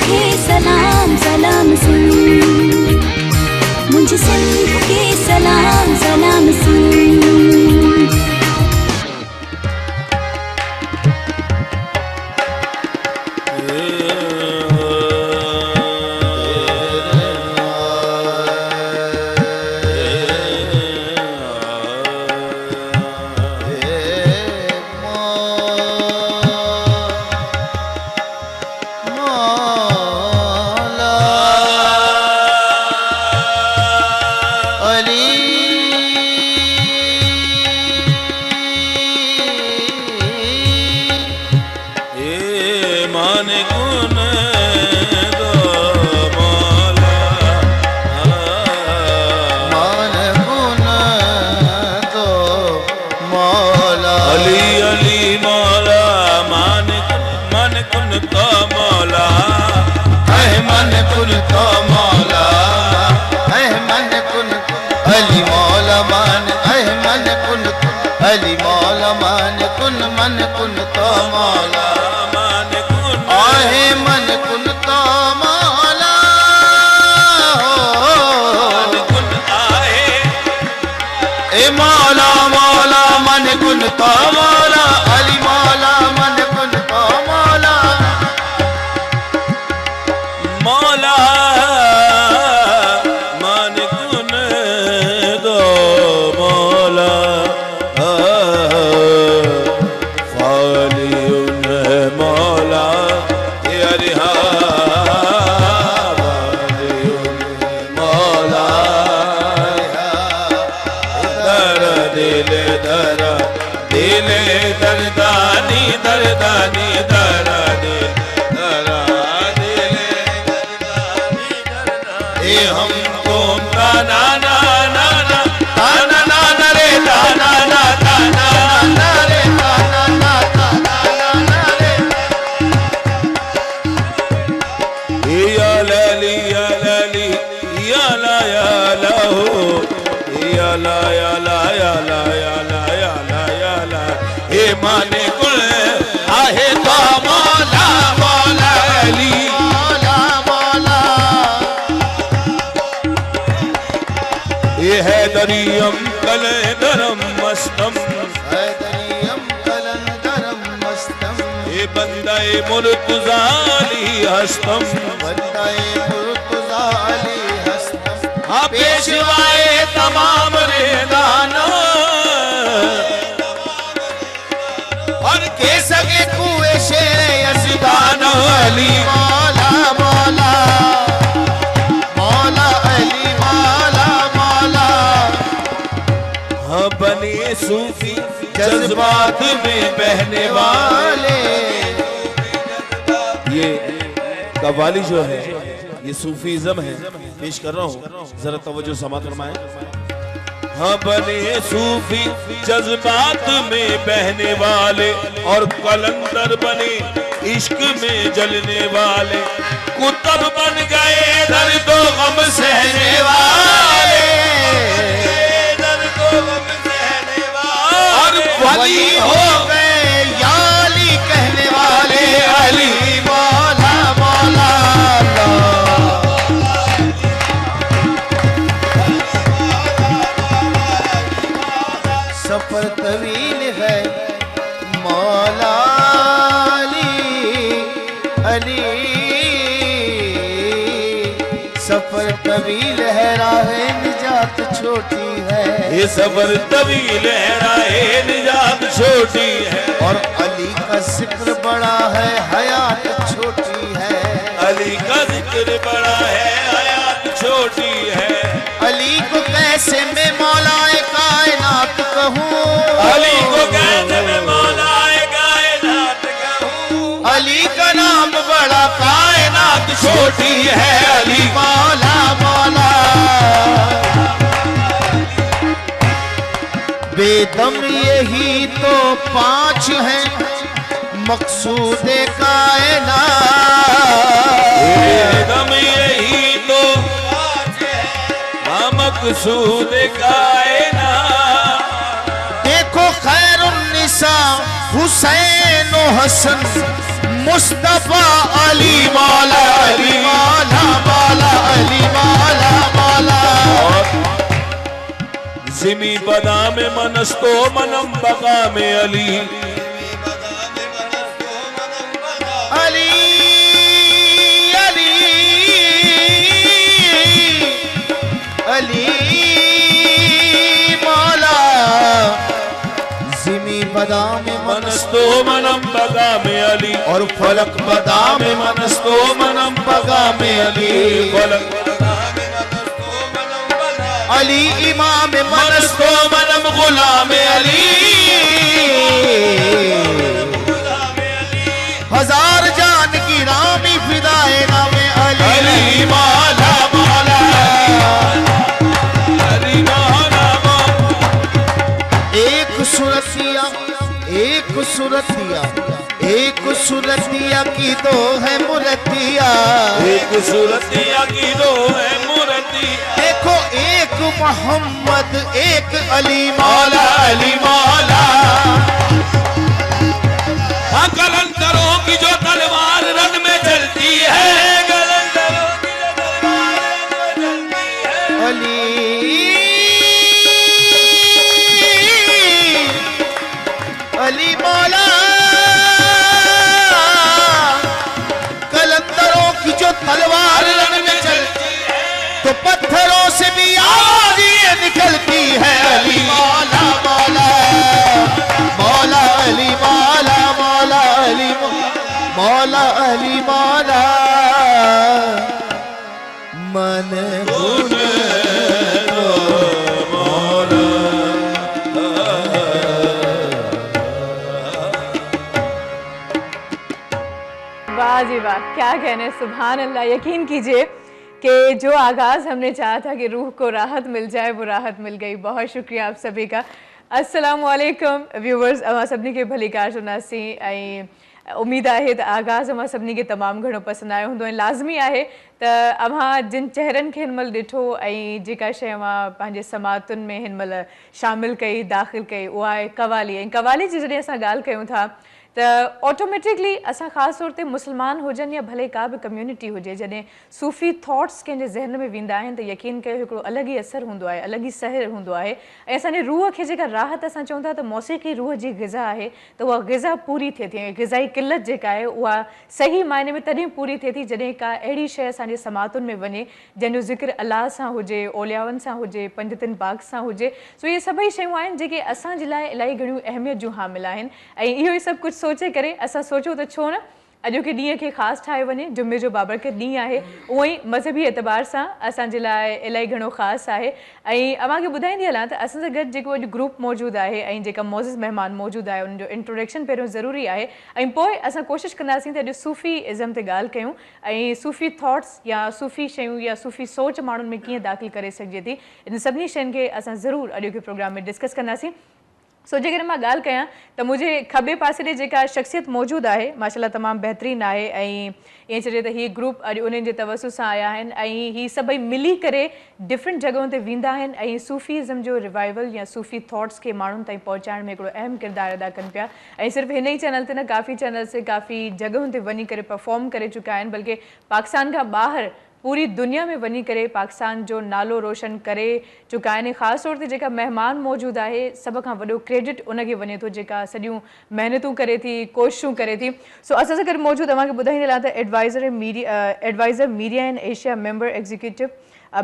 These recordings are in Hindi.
के सलाम सलाम सुन, मुझे सिंध के सलाम सलाम सुन। हैदरियम कलंदरम मस्तम, हैदरियम कलंदरम मस्तम, ये बंदाए मुर्तजाली हस्तम, बंदाए मुर्तजाली हस्तम, हाँ पेशवाए तमाम रेदाना और के सगे कुए शेर यज़दान अली मौला मौला मौला अली मौला मौला। हाँ बने सूफी जज्बात में बहने वाले, ये कव्वाली जो है ये सूफीज़म है, पेश कर रहा हूँ, जरा तवज्जो समात फरमाएं। हाँ बने सूफी जज्बात में बहने वाले और कलंदर बने इश्क में जलने वाले, कुतब बन गए दर्दो गम सहने वाले, दर्दो गम सहने वाले और वली हो गए याली कहने वाले अली मौला मौला। सफर तवील है मौला अली, सफर तवील है राह निजात छोटी है, ये सफर तवील है राह निजात छोटी है और अली का जिक्र बड़ा है हयात छोटी है, अली का जिक्र बड़ा है हयात छोटी है। अली को कैसे मैं मौलाए कायनात कहूँ, अली को कैसे मैं मौलाए कायनात कहूँ, अली का नाम बड़ा कायनात छोटी है अली मौला मौला। बेदम यही तो पांच हैं मकसूद कायनात, बेदम यही तो मकसूद कायनात। देखो खैरुन्निसा हुसैन हसन मुस्तफा अली मौला अली जिमी बदा में मनस्तो मनम बका में अली अली अली अली मौला जिमी बदा में मनस्तो मनम बका में अली और फलक बदा में मनस्तो मनम बका में अली फलक अली इमाम मनस्तो मनम गुलाम अली हजार जान की रामी फिदाए नामे अली अली मौला मौला अली मौला एक सुरतिया एक सुरतिया एक सुरतिया की दो है मुरतिया एक सूरतिया की दो है मूर्ति देखो एक मोहम्मद एक अली मौला अली मौला हाँ कलंदरों की जो तलवार रन में चलती है कलंदरों की जो तलवार रन में चलती है अली अली मौला कलंदरों की जो तलवार रन में चलती है तो पत्थरों से भी आवाज़ें निकलती है अली मौला मौला मौला अली मौला मौला अली मौला अली मौला मन गुण वाह जी वाह, क्या कहने, सुभान अल्लाह। यकीन कीजिए कि जो आगाज़ हमने चाहा था कि रूह को राहत मिल जाए, वो राहत मिल गई। बहुत शुक्रिया आप सभी का। अस्सलामु अलैकुम व्यूवर्स, अवां सभिनी खे भली कार सुनासी ऐं उम्मीद है तो आगाज़ अवां सभिनी खे तमामु घणो पसंदि आयो हूंदो ऐं लाज़मी आहे त अवां जिन चेहरनि खे हिनमहिल ॾिठो ऐं जेका शइ अवां पंहिंजे समातुनि में हिनमहिल शामिलु कई, दाख़िल कई, उहा आहे कवाली। ऐं कवाली जी जॾहिं असां ॻाल्हि कयूं था त ऑटोमेटिकली असां ख़ासि तौर ते मुस्लमान हुजनि या भले का बि कम्यूनिटी हुजे, जॾहिं सूफ़ी थॉट्स कंहिंजे ज़हन में वेंदा आहिनि त यकीन कयो हिकिड़ो अलॻि ई असरु हूंदो आहे, अलॻि ई सहर हूंदो आहे। ऐं असांजे रूह खे जेका राहत असां चऊं था त मौसीक़ी रूह जी ग़िज़ा आहे, त उहा ग़िज़ा पूरी थिए थी। ऐं ग़िज़ाई क़िलत जेका आहे उहा सही मायने में तॾहिं पूरी थिए थी जॾहिं का अहिड़ी शइ असांजे समातुनि में वञे जंहिंजो ज़िक्र अलाह सां हुजे, औलियाउनि सां हुजे, पंजतिन पाक सां हुजे। सो इहे सभई शयूं आहिनि जेके असांजे लाइ इलाही घणियूं अहमियत जूं हामिल आहिनि। ऐं इहो ई सभु कुझु सोचे करे असां सोचियो त छो न अॼोके ॾींहं खे ख़ासि ठाहे वञे। जुमे जो बाबरकत ॾींहुं आहे, उहो ई मज़हबी एतबार सां असांजे लाइ इलाही घणो ख़ासि आहे। ऐं अव्हांखे ॿुधाईंदी हलां त असां सां गॾु जेको अॼु ग्रुप मौजूदु आहे ऐं जेका मौज़िज़ महिमान मौजूदु आहे उन्हनि जो इंट्रोडक्शन पहिरियों ज़रूरी आहे ऐं पोइ असां कोशिशि कंदासीं त अॼु सूफ़ी इज़म ते ॻाल्हि कयूं ऐं सूफ़ी थॉट्स या सूफ़ी शयूं या सूफ़ी सोच माण्हुनि में कीअं दाख़िल करे सघिजे थी, इन सभिनी शयुनि खे असां ज़रूरु अॼोके प्रोग्राम में डिस्कस कंदासीं। सो जेकॾहिं मां ॻाल्हि कयां त मुंहिंजे खॿे पासे ते जेका शख़्सियत मौजूदु आहे माशाल्लाह तमामु बहितरीनु आहे ऐं ईअं चइजे त हीअ ग्रुप अॼु उन्हनि जे तवसु सां आया आहिनि ऐं हीअ सभई मिली करे डिफरेंट जॻहियुनि ते वेंदा आहिनि ऐं सूफ़ीज़म जो रिवाइवल या सूफ़ी थॉट्स खे माण्हुनि ताईं पहुचाइण में हिकिड़ो अहम किरदारु अदा कनि पिया। ऐं सिर्फ़ु हिन ई चैनल ते न, काफ़ी चैनल्स ते काफ़ी जॻहियुनि ते वञी करे परफॉर्म करे चुका आहिनि, बल्कि पाकिस्तान खां ॿाहिरि पूरी दुनिया में वञी करे पाकिस्तान जो नालो रोशन करे चुका आहिनि। ख़ासि तौर ते जेका महिमान मौजूदु आहे सभ खां वॾो क्रेडिट उनखे वञे थो जेका सॼियूं महिनतूं करे थी, कोशिशूं करे थी। सो असां सां गॾु मौजूदु तव्हांखे ॿुधाईंदे हलां त adviser media and Asia member executive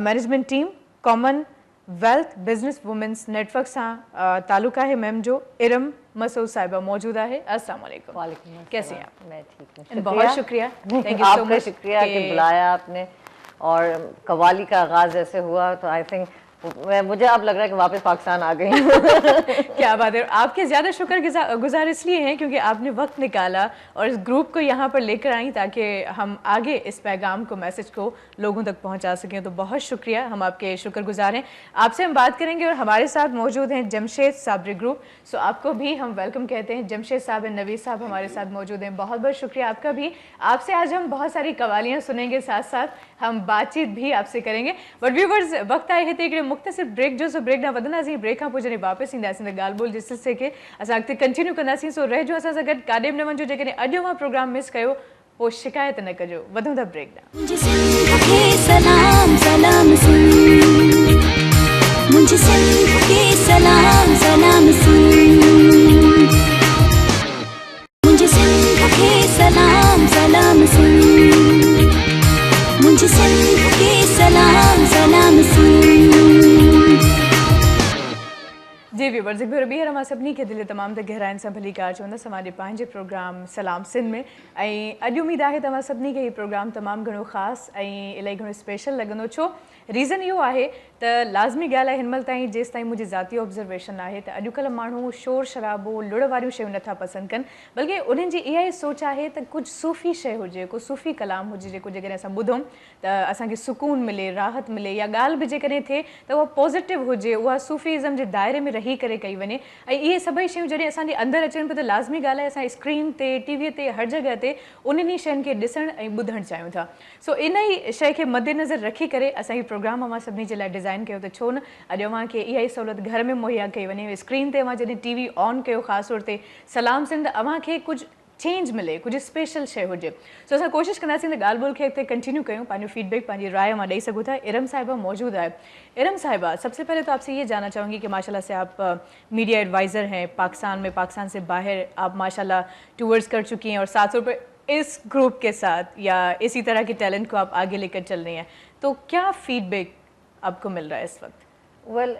management team Commonwealth business women's network सां ताल्लुक़ आहे मैम जो इरम मसूद साहिबा मौजूद है। अस्सलाम वालेकुम। वालेकुम, कैसे हैं आप? मैं ठीक हूँ। बहुत शुक्रिया, थैंक यू सो मच। शुक्रिया कि बुलाया आपने और कवाली का आगाज ऐसे हुआ तो आई थिंक मुझे अब लग रहा है कि वापस पाकिस्तान आ गई। क्या बात है। आपके ज़्यादा शुक्रगुजार इसलिए हैं क्योंकि आपने वक्त निकाला और इस ग्रुप को यहाँ पर लेकर आई ताकि हम आगे इस पैगाम को, मैसेज को लोगों तक पहुँचा सकें। तो बहुत शुक्रिया, हम आपके शुक्रगुजार हैं। आपसे हम बात करेंगे और हमारे साथ मौजूद हैं जमशेद साबरी ग्रुप। सो आपको भी हम वेलकम कहते हैं। जमशेद साहब एंड नवीद साहब हमारे साथ मौजूद हैं, बहुत बहुत शुक्रिया आपका भी। आपसे आज हम बहुत सारी कवालियाँ सुनेंगे, साथ साथ हम बातचीत भी आपसे करेंगे। बट व्यूवर्स, वक्त आए हिते हिकिड़े मुख़्तसिर ब्रेक जो, सो ब्रेक ना वधंदासीं। ब्रेक खां पोइ जॾहिं वापसि ईंदासीं त ॻाल्हि ॿोल जे सिलसिले खे असां अॻिते कंटिन्यू कंदासीं। सो रहिजो असां सां गॾु, काॾे बि न वञो। जेकॾहिं अॼु मां प्रोग्राम मिस कयो पोइ शिकायत न कजो। वधूं था ब्रेक ॾांहुं। मुझे सिंध के सलाम सलाम सुन, मुझे सिंध के सलाम सलाम सुन मुझे सिंध के सलाम सलाम सुन मुझे सिंध के सलाम सलाम सुन जी व्यूवर्स एक बार ॿीहर मां सभिनी खे दिलि तमामु त गहराइनि सां भली कार चवंदसि हमारे पंहिंजे प्रोग्राम सलाम सिंध में ऐं अॼु उमेद आहे तव्हां सभिनी खे हीउ प्रोग्राम तमामु घणो ख़ासि ऐं इलाही घणो स्पेशल लॻंदो छो रीज़न इहो आहे त लाज़मी ॻाल्हि आहे हिनमहिल ताईं जेसि ताईं मुंहिंजी ज़ाती ऑब्ज़र्वेशन आहे त अॼुकल्ह माण्हू शोर शराबो लुड़ वारियूं शयूं नथा पसंदि कनि बल्कि उन्हनि जी इहा ई सोच आहे त कुझु सूफ़ी शइ हुजे को सूफ़ी कलाम हुजे जेको जेकॾहिं असां ॿुधूं त असांखे सुकून मिले राहत मिले या ॻाल्हि बि जेकॾहिं थिए त उहा पॉज़िटिव हुजे उहा सूफ़ीज़म जे दायरे में रही करे कई वञे ऐं इहे सभई शयूं जॾहिं असांजे अंदरि अचनि पियूं त लाज़मी ॻाल्हि आहे असां स्क्रीन ते टीवीअ ते हर जॻह ते उन्हनि शयुनि खे ॾिसणु ऐं ॿुधणु चाहियूं था सो इन ई शइ खे मद्देनज़र रखी करे असां हीउ प्रोग्राम मां सभिनी जे लाइ डिज़ाइन कयो त छो न अॼु अव्हांखे इहा ई सहूलियत घर में मुहैया कई वञे स्क्रीन ते अव्हां जॾहिं टीवी ऑन कयो ख़ासि तौर ते सलाम सिंध अव्हांखे कुझु चेंज मिले कुछ स्पेशल शइ हुजे सो असां कोशिशि कंदासीं त ॻाल्हि ॿोल खे अॻिते कंटिन्यू कयूं पंहिंजो फीडबैक पंहिंजी राय मां ॾेई सघूं था इरम साहिबा मौजूद है इरम साहिबा सबसे पहले तो आपसे ये जानना चाहूँगी कि माशाल्लाह से आप मीडिया एडवाइज़र हैं पाकिस्तान में पाकिस्तान से बाहर आप माशाल्लाह टूर्स कर चुकी हैं और साथ पर इस ग्रुप के साथ या इसी तरह के टैलेंट को आप आगे लेकर चल रही हैं तो क्या फीडबैक आपको मिल रहा है इस वक्त वेल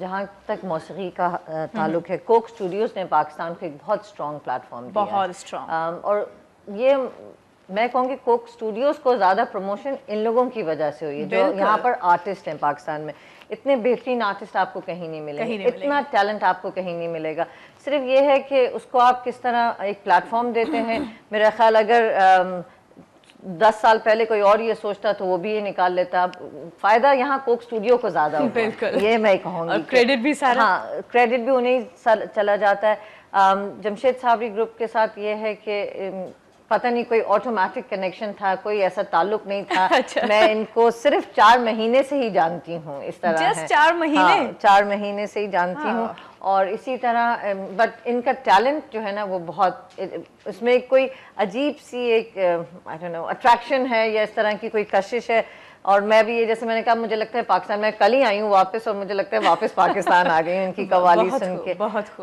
जहाँ तक मौसीकी का ताल्लुक है कोक स्टूडियोज़ ने पाकिस्तान को एक बहुत स्ट्रॉन्ग प्लेटफॉर्म दिया बहुत स्ट्रॉन्ग और ये मैं कहूँगी कोक स्टूडियोज़ को ज़्यादा प्रमोशन इन लोगों की वजह से हुई है जो यहाँ पर आर्टिस्ट हैं पाकिस्तान में इतने बेहतरीन आर्टिस्ट आपको कहीं नहीं मिलेंगे इतना टैलेंट आपको कहीं नहीं मिलेगा सिर्फ ये है कि उसको आप किस तरह एक प्लेटफॉर्म देते हैं मेरा ख्याल अगर 10 साल पहले कोई और ये सोचता तो वो भी ये निकाल लेता फायदा यहाँ कोक स्टूडियो को ज्यादा होगा ये मैं कहूँगी क्रेडिट भी सारा हाँ क्रेडिट भी उन्हें चला जाता है जमशेद साबरी ग्रुप के साथ ये है कि पता नहीं कोई ऑटोमेटिक कनेक्शन था कोई ऐसा ताल्लुक नहीं था अच्छा। मैं इनको सिर्फ 4 महीने से ही जानती हूँ इस तरह है 4 महीने हाँ, 4 महीने से ही जानती हूँ और इसी तरह बट इनका टैलेंट जो है ना वो बहुत इसमें कोई अजीब सी एक आई डोंट नो अट्रैक्शन है या इस तरह की कोई कशिश है और मैं भी ये जैसे मैंने कहा मुझे लगता है पाकिस्तान में कल ही आई हूँ वापस और मुझे लगता है वापस पाकिस्तान आ गई हूँ इनकी कव्वाली सुन के बहुत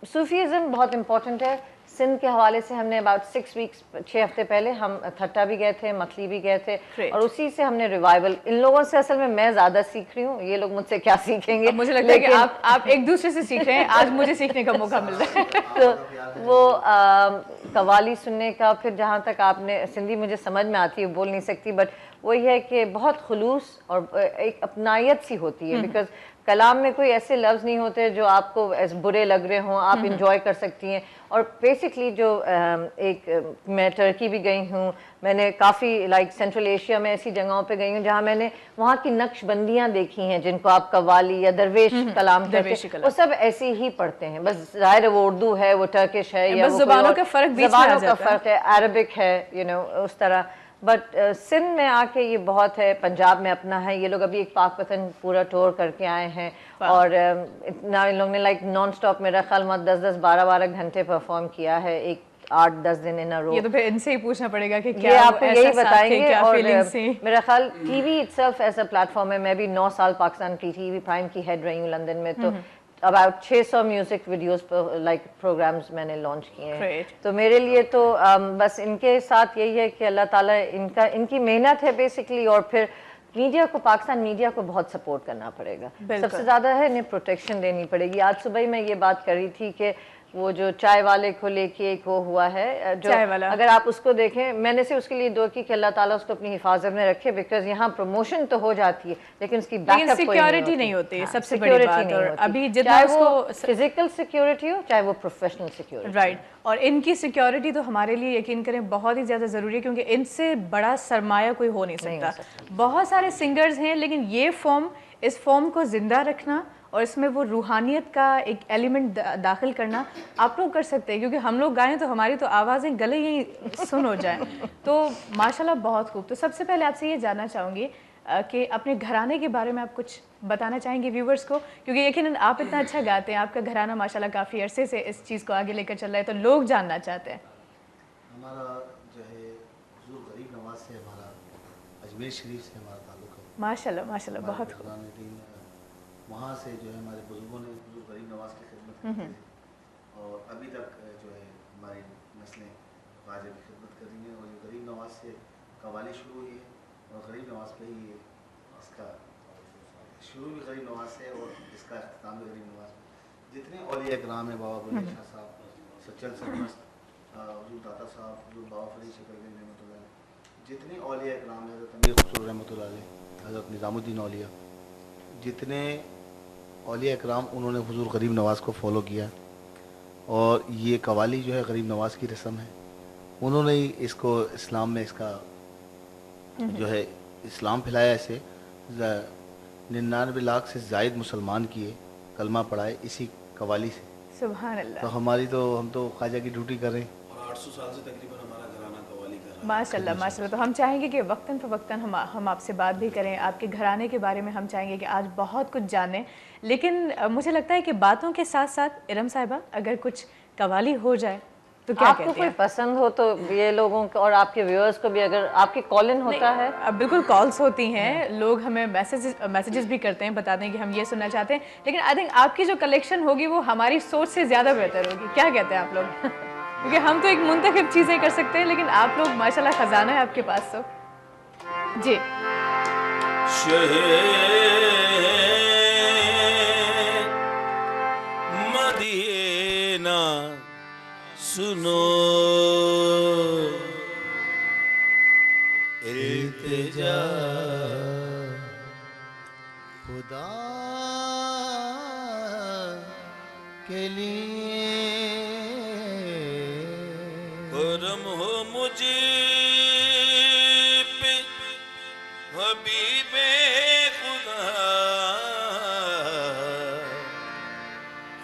सूफीज़म बहुत इम्पोर्टेंट है सिंध के हवाले से हमने अबाउट 6 वीक्स 6 हफ्ते पहले हम थट्टा भी गए थे मथली भी गए थे और उसी से हमने रिवाइवल इन लोगों से असल में मैं ज़्यादा सीख रही हूँ ये लोग मुझसे क्या सीखेंगे मुझे लगता है कि आप एक दूसरे से सीख रहे हैं आज मुझे सीखने का मौका मिल रहा है तो वो कव्वाली सुनने का फिर जहाँ तक आपने सिंधी मुझे समझ में आती है बोल नहीं सकती बट वही है कि बहुत खुलूस और एक अपनायत सी होती है बिकॉज कलाम में कोई ऐसे लफ्ज़ नहीं होते जो आपको बुरे लग रहे हों आप इंजॉय कर सकती हैं और बेसिकली जो एक मैं टर्की भी गई हूँ मैंने काफ़ी लाइक सेंट्रल एशिया में ऐसी जगहों पे गई हूँ जहाँ मैंने वहाँ की नक्शबंदियाँ देखी हैं जिनको आप कव्वाली या दरवेश कलाम कहते हैं वो सब ऐसे ही पढ़ते हैं बस ज़ाहिर है वो उर्दू है वो टर्किश है या ज़बानों का फ़र्क है अरबिक है यू नो उस तरह बट सिंध में आके ये बहुत है पंजाब में अपना है ये लोग अभी एक पाक पतन पूरा टूर करके आए हैं और इतना इन लोगों ने लाइक नॉन स्टॉप मेरा ख्याल मत 10-10 12-12 घंटे परफॉर्म किया है एक 8-10 दिन इन अ रो ये तो फिर इनसे ही पूछना पड़ेगा कि क्या ये आपको यही बताएंगे और और मेरा ख्याल टीवी इटसेल्फ ऐसा प्लेटफॉर्म है मैं भी 9 साल पाकिस्तान की टीवी प्राइम की हेड रही हूँ लंदन में तो about 600 music videos like programmes मैंने लॉन्च किए हैं तो मेरे लिए तो बस इनके साथ यही है कि अल्लाह ताला इनकी मेहनत है बेसिकली और फिर मीडिया को पाकिस्तान मीडिया को बहुत सपोर्ट करना पड़ेगा सबसे ज़्यादा है इन्हें प्रोटेक्शन देनी पड़ेगी आज सुबह ही मैं ये बात कर रही थी कि वो जो चाय वाले को लेके एक वो हुआ है जो अगर आप उसको देखें मैंने से उसके लिए दुआ की कि अल्लाह ताला उसको अपनी हिफाजत में रखे बिकॉज यहाँ प्रमोशन तो हो जाती है लेकिन उसकी बैकअप सिक्योरिटी नहीं होती सबसे बड़ी बात और अभी चाहे वो फिजिकल सिक्योरिटी हो चाहे वो प्रोफेशनल सिक्योरिटी राइट और इनकी सिक्योरिटी तो हमारे लिए यकीन करें बहुत ही ज़्यादा ज़रूरी है क्योंकि इनसे बड़ा सरमाया कोई हो नहीं सकता बहुत सारे सिंगर्स हैं लेकिन ये फॉर्म इस फॉर्म को ज़िंदा रखना और इसमें वो रूहानियत का एक एलिमेंट दाखिल करना आप लोग कर सकते हैं क्योंकि हम लोग गाएं तो हमारी तो आवाज़ें गले यहीं सुन हो जाएं तो माशाल्लाह बहुत खूब तो सबसे पहले आपसे ये जानना चाहूँगी कि अपने घराने के बारे में आप कुछ बताना चाहेंगे व्यूवर्स को क्योंकि यकीनन आप इतना अच्छा गाते हैं आपका घराना माशाल्लाह काफ़ी अरसे से इस चीज़ को आगे लेकर चल रहा है तो लोग जानना चाहते हैं हमारा जो है हुजूर गरीब नवाज से हमारा अजमेर शरीफ से हमारा ताल्लुक़ है माशाल्लाह माशाल्लाह बहुत खूब वहाँ से जो है हमारे बुजुर्गों ने हुजूर गरीब नवाज की खिदमत की थी और अभी तक जो है हमारी नस्लें ख्वाजा की खिदमत कर रही हैं। और ये गरीब नवाज से कवाली शुरू हुई है और गरीब नवाज पे ही इसका शुरू भी गरीब नवाज से और इसका अख्ताम भी गरीब नवाज में। जितने औलिया इकराम है, बाबा बुल्ले शाह साहब, सच्चल सरमस्त, हुजूर दाता साहब, हुजूर बाबा फरीद शकरगंज रहमतुल्लाह, जितने औलिया इकराम है, हज़रत अमीर खुसरो रहमतुल्लाह अलैह, हज़रत निज़ामुद्दीन औलिया, जितने औलिया इकराम उन्होंने हुजूर गरीब नवाज को फॉलो किया। और ये कवाली जो है गरीब नवाज की रस्म है, उन्होंने ही इसको इस्लाम में इसका जो है इस्लाम फैलाया। ऐसे 99 लाख से ज़ायद मुसलमान किए, कलमा पढ़ाए इसी कवाली से। सुभान अल्लाह। तो हम तो ख्वाजा की ड्यूटी कर रहे हैं और 800 साल से तकरीबन हमारा घराना कवाली कर रहा है। माशाल्लाह माशाल्लाह। तो हम चाहेंगे कि वक्तन फ़वक्तन हम आपसे बात भी करें, आपके घराने के बारे में हम चाहेंगे कि आज बहुत कुछ जानें। लेकिन मुझे लगता है कि बातों के साथ साथ इरम साहिबा अगर कुछ कवाली हो जाए तो क्या आपको कहते कोई हैं? पसंद हो तो ये लोगों को और आपके व्यूअर्स को भी, अगर आपकी कॉल इन होता है? अब बिल्कुल कॉल्स होती हैं, लोग हमें मैसेजेस भी करते हैं, बताते हैं कि हम ये सुनना चाहते हैं। लेकिन आई थिंक आपकी जो कलेक्शन होगी वो हमारी सोच से ज़्यादा बेहतर होगी। क्या कहते हैं आप लोग? क्योंकि हम तो एक मुंतखब चीज़ें कर सकते हैं, लेकिन आप लोग माशाल्लाह खजाना है आपके पास। तो जी मदीना सुनो इल्तिजा खुदा के लिए करम हो मुझे पे हबीबे खुदा,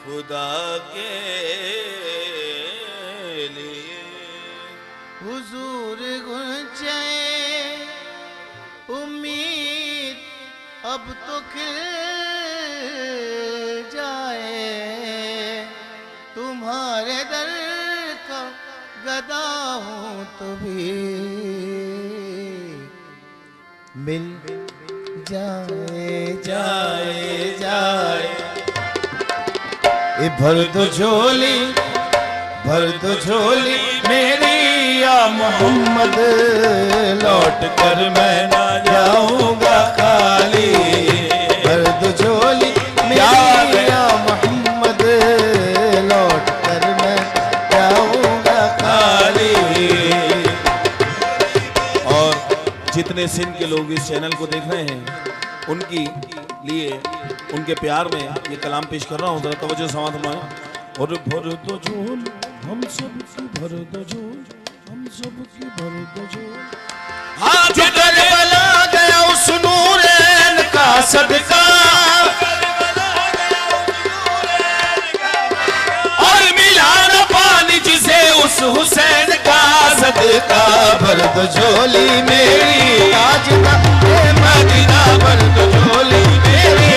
खुदा के लिए हुजूर गुंजे उम्मीद अब तो खिल जाए, तुम्हारे दर का गदा हूँ तो भी मिल जाए भर दो झोली मेरी या मोहम्मद, लौट कर मैं ना जाऊंगा खाली। भर दो झोली मेरी या मोहम्मद, लौट कर मैं जाऊंगा खाली। और जितने सिंध के लोग इस चैनल को देख रहे हैं उनकी लिए, उनके प्यार में ये कलाम पेश कर रहा हूँ, जरा तवज्जो समात फरमाएं। और भर दो झोल हम सब की, भर दो झोल हम सब की, भर दो झोल। हाँ जो करबला गया उस नूरैन का सदका, और मिला न पानी जिसे उस हुसैन का सदका। भर दो झोली मेरी ताजना ए मदीना, भर दो झोली मेरी।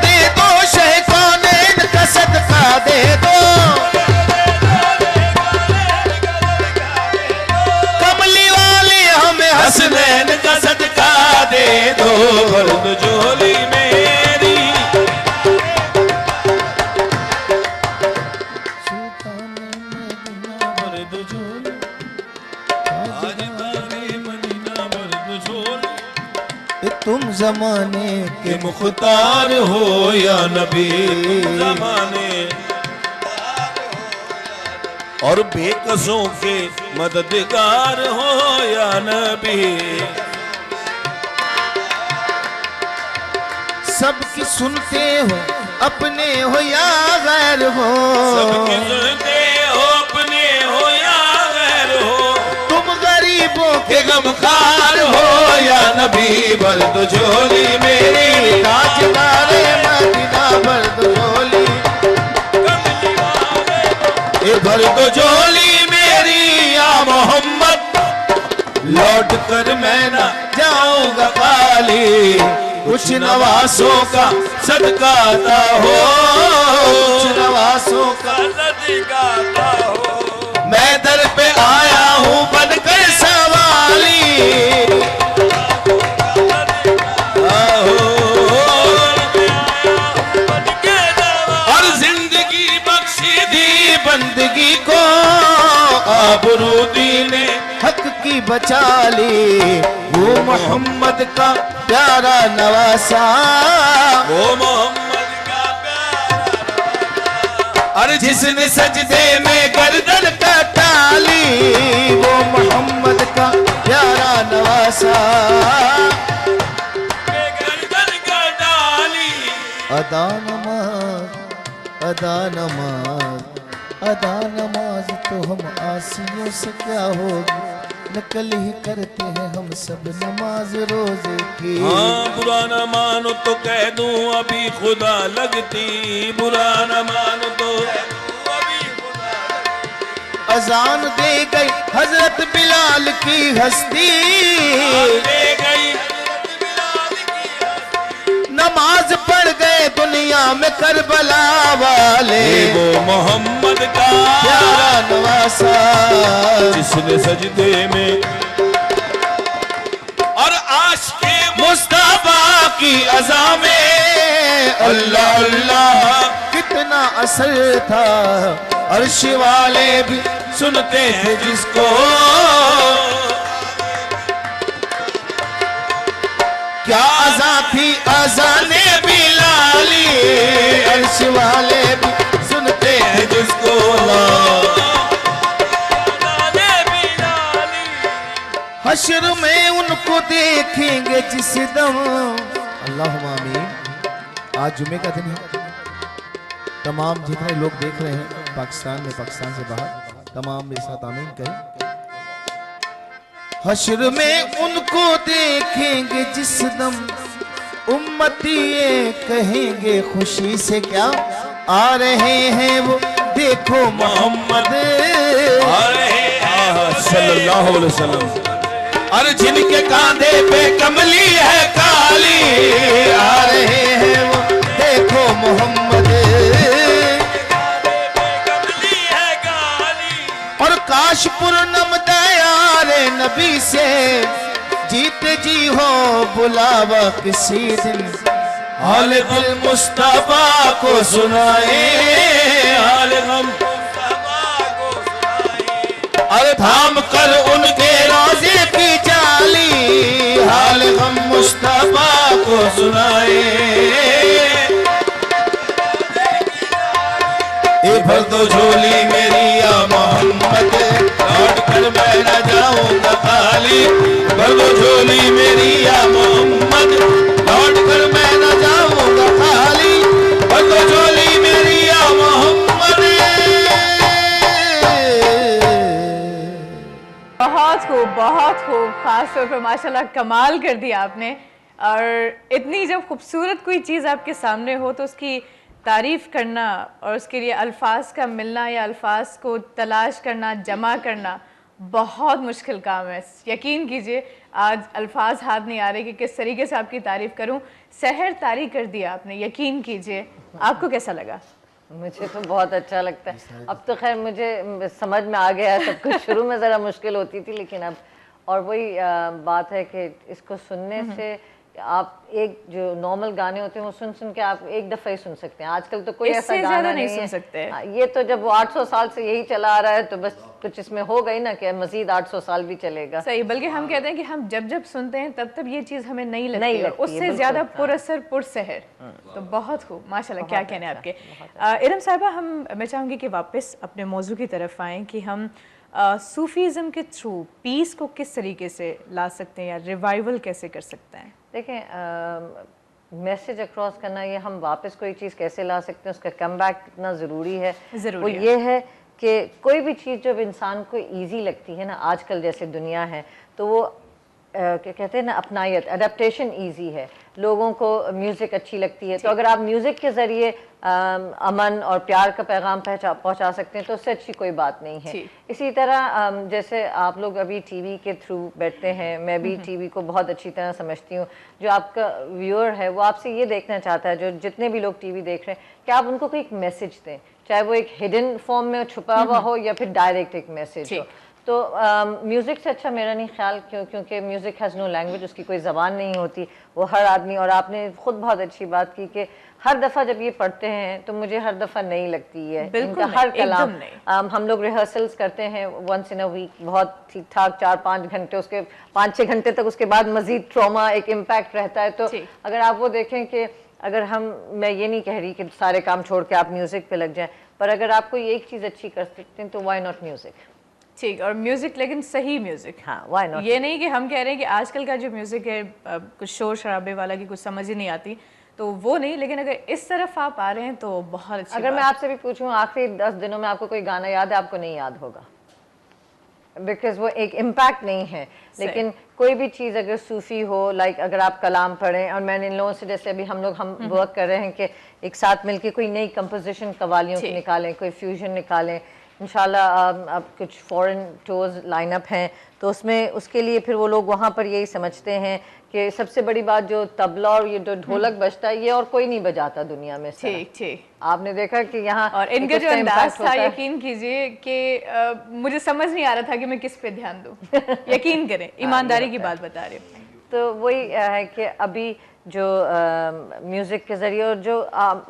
दे दो शह कौनैन का सदका दे दो, कमली वाली हमें हसनैन का सदका दे दो। भर दो झोली मेरी भर दो झोल आज तारे मदीना, भर दो झोल। तुम जमाने के मुख्तार हो या नबी, जमाने और बेकसों के मददगार हो या नबी। सबकी सुनते हो अपने हो या गैर हो, सबके सुनते हो अपने हो या गैर हो, तुम गरीबों के गमखार हो या नबी। भर दो झोली मेरी ताजदारे मदीना, भर दो झोली भर दो झोली मेरी या मोहम्मद, लौट कर मैं ना जाऊंगा खाली। कुछ नवासों का सदका आता हो, कुछ नवासों का सदका आता हो। मैं दर पे आया हूँ बनकर सवाली। आबरूदी ने हक की बचा ली, वो मोहम्मद का प्यारा नवासा, वो मोहम्मद का प्यारा। अरे जिसने सजदे में गर्दन कटा ली, वो मोहम्मद का प्यारा नवासा, गर्दन का डाली। अदा नमाज, अदा नमाज, अदा नमाज तो हम आसियों से क्या होगी, नकल ही करते हैं हम सब नमाज रोजे की। हाँ बुरा न मानो तो कह दूं अभी खुदा लगती, बुरा न मानो तो अभी खुदा लगती। अजान दे गई हजरत बिलाल की हस्ती, दे गई नमाज पढ़ गए दुनिया में करबला वाले, वो मोहम्मद का प्यारा नवासा, जिसने सजदे में और आशिक़े मुस्तफा की अज़ा में अल्लाह अल्लाह कितना असर था, अर्श वाले भी सुनते हैं जिसको। क्या अज़ा थी अज़ाने बिलाली, अर्श वाले भी सुनते हैं जिसको। हश्र में उनको देखेंगे जिस दम, अल्लाहुम्मा आमीन। आज जुमे का दिन है, तमाम जितने लोग देख रहे हैं पाकिस्तान में, पाकिस्तान से बाहर, तमाम मेरे साथ आमीन कहें। हश्र में उनको देखेंगे जिस दम, उम्मती ये कहेंगे खुशी से क्या, आ रहे हैं वो देखो मोहम्मद, आ रहे हैं सल्लल्लाहु अलैहि वसल्लम। और जिनके कांधे पे कमली है काली, आ रहे हैं वो देखो मोहम्मद। और काशपुर नम दयारे नबी से, जीते जी हो बुलावा किसी दिन, हाल दिल मुस्तफा को सुनाए, हाल हम मुस्तफा को सुनाए। और थाम कर उनके रोजे की जाली, हाल हम मुस्तफा को सुनाए। ए भर दो झोली मेरी या मोहम्मद, लौट कर मैं न जाऊंगा खाली, भर दो झोली मेरी या मोहम्मद, लौट कर मैं न जाऊंगा खाली, भर दो झोली मेरी या मोहम्मद। बहुत खूब, खास तौर पर माशाल्लाह कमाल कर दिया आपने। और इतनी जब खूबसूरत कोई चीज़ आपके सामने हो तो उसकी तारीफ़ करना और उसके लिए अल्फाज का मिलना या अल्फाज को तलाश करना, जमा करना बहुत मुश्किल काम है। यकीन कीजिए आज अल्फाज हाथ नहीं आ रहे कि किस तरीके से आपकी तारीफ़ करूं। सहर तारी कर दिया आपने, यकीन कीजिए। आपको कैसा लगा? मुझे तो बहुत अच्छा लगता है। अब तो खैर मुझे समझ में आ गया है सब कुछ। शुरू में ज़रा मुश्किल होती थी लेकिन अब, और वही बात है कि इसको सुनने से आप एक जो नॉर्मल गाने होते हैं वो सुन सुन के आप एक दफ़ा ही सुन सकते हैं। आजकल तो कोई ऐसा गाना नहीं सुन सकते। ये तो जब वो 800 साल से यही चला आ रहा है तो बस कुछ इसमें हो गई ना कि मजीद 800 साल भी चलेगा। सही, बल्कि हम कहते हैं कि हम जब जब सुनते हैं तब तब ये चीज़ हमें नहीं लगती है, उससे ज़्यादा पुरअसर पुरसहर। तो बहुत खूब, माशाल्लाह, क्या कहने आपके। इरम साहिबा, मैं चाहूँगी कि वापस अपने मौजू की तरफ आएँ कि हम सूफीज़म के थ्रू पीस को किस तरीके से ला सकते हैं या रिवाइवल कैसे कर सकते हैं? देखें, मैसेज अक्रॉस करना, ये हम वापस कोई चीज़ कैसे ला सकते हैं, उसका कम बैक कितना ज़रूरी है। वो ये है कि कोई भी चीज़ जब इंसान को ईजी लगती है ना, आजकल जैसे दुनिया है तो वो क्या कहते हैं ना, अपनायत, अडेप्टेशन ईजी है। लोगों को म्यूज़िक अच्छी लगती है तो अगर आप म्यूज़िक के ज़रिए अमन और प्यार का पैगाम पहुंचा सकते हैं तो उससे अच्छी कोई बात नहीं है। इसी तरह जैसे आप लोग अभी टीवी के थ्रू बैठते हैं, मैं भी टीवी को बहुत अच्छी तरह समझती हूँ। जो आपका व्यूअर है वो आपसे ये देखना चाहता है, जो जितने भी लोग टीवी देख रहे हैं, कि आप उनको कोई एक मैसेज दें, चाहे वो एक हिडन फॉर्म में छुपा हुआ हो या फिर डायरेक्ट एक मैसेज हो। तो म्यूज़िक से अच्छा मेरा नहीं ख्याल, क्योंकि म्यूज़िक हैज़ नो लैंग्वेज, उसकी कोई ज़बान नहीं होती, वो हर आदमी, और आपने खुद बहुत अच्छी बात की कि हर दफ़ा जब ये पढ़ते हैं तो मुझे हर दफ़ा नहीं लगती है इनका हर कलाम। हम लोग रिहर्सल्स करते हैं वंस इन अ वीक, बहुत ठीक ठाक 4-5 घंटे, उसके 5-6 घंटे तक उसके बाद मज़ीद ट्रॉमा एक इम्पैक्ट रहता है। तो अगर आप वो देखें कि अगर मैं ये नहीं कह रही कि सारे काम छोड़ के आप म्यूज़िक पे लग जाएं, पर अगर आप कोई एक चीज़ अच्छी कर सकते हैं तो वाई नॉट म्यूज़िक। ठीक, और म्यूजिक लेकिन सही म्यूजिक, हाँ वाई नॉट। ये नहीं कि हम कह रहे हैं कि आजकल का जो म्यूजिक है कुछ शोर शराबे वाला की कुछ समझ ही नहीं आती, तो वो नहीं, लेकिन अगर इस तरफ आप आ रहे हैं तो बहुत अच्छी। अगर मैं आपसे भी पूछूं आखिरी 10 दिनों में आपको कोई गाना याद है, आपको नहीं याद होगा, बिकॉज वो एक इम्पैक्ट नहीं है। लेकिन कोई भी चीज़ अगर सूफी हो, लाइक अगर आप कलाम पढ़ें, और मैंने इन लोगों से जैसे अभी हम वर्क कर रहे हैं कि एक साथ मिलके कोई नई कंपोजिशन कवालियों की निकालें, कोई फ्यूजन निकालें। इंशाल्लाह अब कुछ फॉरेन टूर्स लाइनअप हैं, तो उसके लिए फिर वो लोग वहाँ पर यही समझते हैं कि सबसे बड़ी बात जो तबला और ये जो ढोलक बजता है, ये और कोई नहीं बजाता दुनिया में। ठीक ठीक, आपने देखा कि यहाँ और इनका जो अंदाज था, यकीन कीजिए कि मुझे समझ नहीं आ रहा था कि मैं किस पे ध्यान दूँ। यकीन करें, ईमानदारी की बात बता रही हूँ। तो वही है कि अभी जो म्यूज़िक के ज़रिए, और जो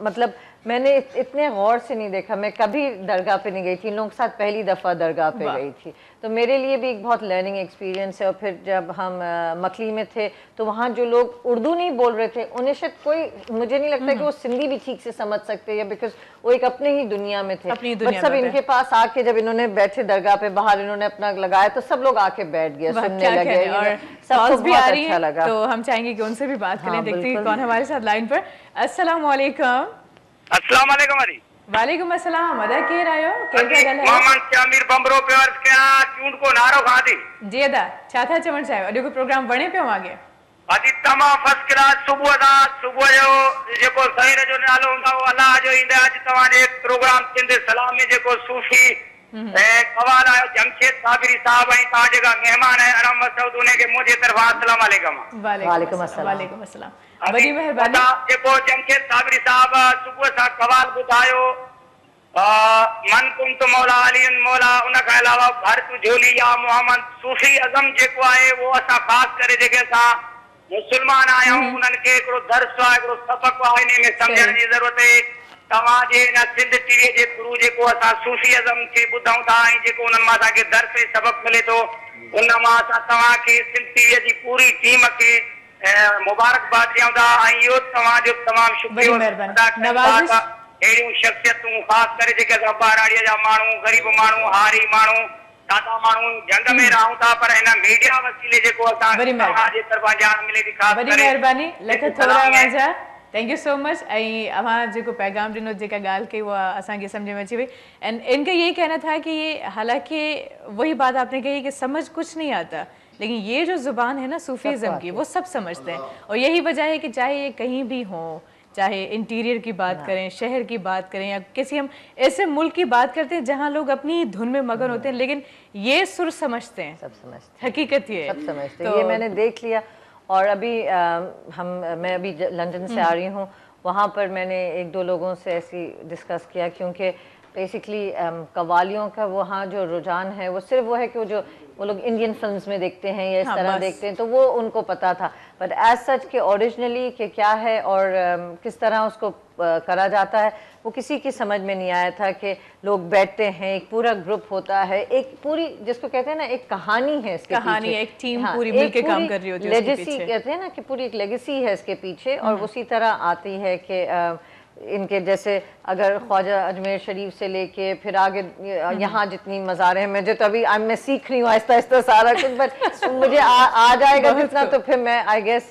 मतलब मैंने इतने गौर से नहीं देखा, मैं कभी दरगाह पे नहीं गई थी, इन लोगों के साथ पहली दफ़ा दरगाह पे गई थी, तो मेरे लिए भी एक बहुत लर्निंग एक्सपीरियंस है। और फिर जब हम मखली में थे तो वहाँ जो लोग उर्दू नहीं बोल रहे थे, उन्हें शायद कोई, मुझे नहीं लगता कि वो सिंधी भी ठीक से समझ सकते हैं, बिकॉज वो एक अपने ही दुनिया में थे। बट सब इनके पास आके जब इन्होंने बैठे दरगाह पे बाहर इन्होंने अपना लगाया तो सब लोग आके बैठ गए, सुनने लगे, और सबको बहुत अच्छा लगा। तो हम चाहेंगे कि उनसे भी बात करें, देखते हैं कौन हमारे साथ लाइन पर। अस्सलाम वालेकुम। अस्सलाम वालेकुम अरी। वालेकुम अस्सलाम, अदा के रायो के गल है मोहम्मद शामिर बम्बरो पे अर्ज क्या चूंड को नारो खादी जी अदा छाथा चमन साहब अॼु को प्रोग्राम बणे पियो आगे अजी तमाम फर्स्ट क्लास सुबह जो जेको सहीर जो नालो हुंदा हो अल्लाह जो इंदे आज तवा जे प्रोग्राम सिंध सलाम में जेको सूफी कवाल आयो जमशेद साबिरी साहब ऐं तव्हां जेका मेहमान है अरम मसूद उन्हें के मुंहिंजे तरफां अस्सलाम वालेकुम। वालेकुम अस्सलाम। वालेकुम अस्सलाम, बड़ी मेहरबानी। जेको जमशेद साबिरी साहब सुबह सा कवाल ॿुधायो, मन कुंत मौला अली मौला, उन खां अलावा भरत झोली या मोहम्मद सूफी अज़म जेको आहे वो असां ख़ासि करे जेके असां मुस्लमान आहियूं उन्हनि खे हिकिड़ो दर्स आहे, हिकिड़ो सबक़ आहे, इन में सम्झण जी ज़रूरत आहे। तव्हांजे इन सिंध टीवी जे थ्रू जेको असां सूफी अज़म खे ॿुधूं था ऐं जेको उन्हनि मां असांखे दर्स सबक़ मिले थो, उन मां असां तव्हांखे सिंध टीवीअ जी पूरी टीम खे मुबारकबाद ॾियूं था ऐं इहो तव्हांजो तमामु शुक्रिया अदा कयूं था। अहिड़ियूं शख़्सियतूं ख़ासि करे जेके असां ॿाराड़ीअ जा माण्हू, ग़रीब माण्हू, हारी माण्हू, दादा माण्हू जंग में रहूं था, पर हिन मीडिया वसीले जेको असां तव्हांजे तरफ़ां ॼाण मिले थी, ख़ासि करे मेहरबानी लख थोरा वाजा, थैंक यू सो मच। ऐं अवां जेको पैगाम ॾिनो, जेका ॻाल्हि कई वो असांखे सम्झ में अची वई। एंड इनका यही कहना था कि ये हालांकि वही बात आपने कही कि समझ कुछ नहीं आता, लेकिन ये जो ज़ुबान है ना सूफीज़म की, वो सब समझते हैं। और यही वजह है कि चाहे ये कहीं भी हो, चाहे इंटीरियर की बात करें, शहर की बात करें, या किसी हम ऐसे मुल्क की बात करते हैं जहाँ लोग अपनी धुन में मगन होते हैं, लेकिन ये सुर समझते हैं, सब समझते, हकीकत ये सब समझते हैं। ये मैंने देख लिया। और अभी मैं अभी लंदन से आ रही हूँ, वहाँ पर मैंने 1-2 लोगों से ऐसी डिस्कस किया, क्योंकि बेसिकली कवालियों का वहाँ जो रुझान है वो सिर्फ वो है कि वो लोग इंडियन फिल्म्स में देखते हैं या इस तरह देखते हैं, तो वो उनको पता था। बट एज सच के ओरिजिनली के क्या है और किस तरह उसको करा जाता है, वो किसी की समझ में नहीं आया था। कि लोग बैठते हैं, एक पूरा ग्रुप होता है, एक पूरी जिसको कहते हैं ना एक कहानी है इसके पीछे, एक टीम पूरी मिलके काम कर रही होती है, लेगेसी कहते हैं ना कि पूरी एक लेगेसी है इसके पीछे। और उसी तरह आती है कि इनके जैसे अगर ख्वाजा अजमेर शरीफ से लेके फिर आगे यहाँ जितनी मज़ारे हैं, मुझे तो अभी मैं सीख रही हूँ आहिस्ता आहिस्ता सारा कुछ, बट मुझे आ जाएगा जितना, तो फिर मैं आई गेस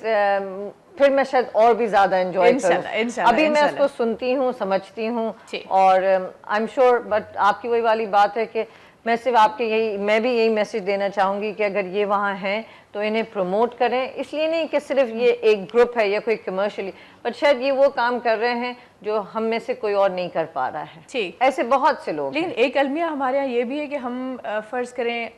फिर मैं शायद और भी ज़्यादा एंजॉय करूँ। अभी मैं उसको सुनती हूँ, समझती हूँ, और आई एम श्योर। बट आपकी वही वाली बात है कि मैं सिर्फ मैं भी यही मैसेज देना चाहूँगी कि अगर ये वहाँ हैं तो इन्हें प्रमोट करें, इसलिए नहीं कि सिर्फ ये एक ग्रुप है या कोई कमर्शियली, बट शायद ये वो काम कर रहे हैं जो हम में से कोई और नहीं कर पा रहा है। ठीक, ऐसे बहुत से लोग। लेकिन एक अलमिया हमारे यहाँ ये भी है कि हम फर्ज करें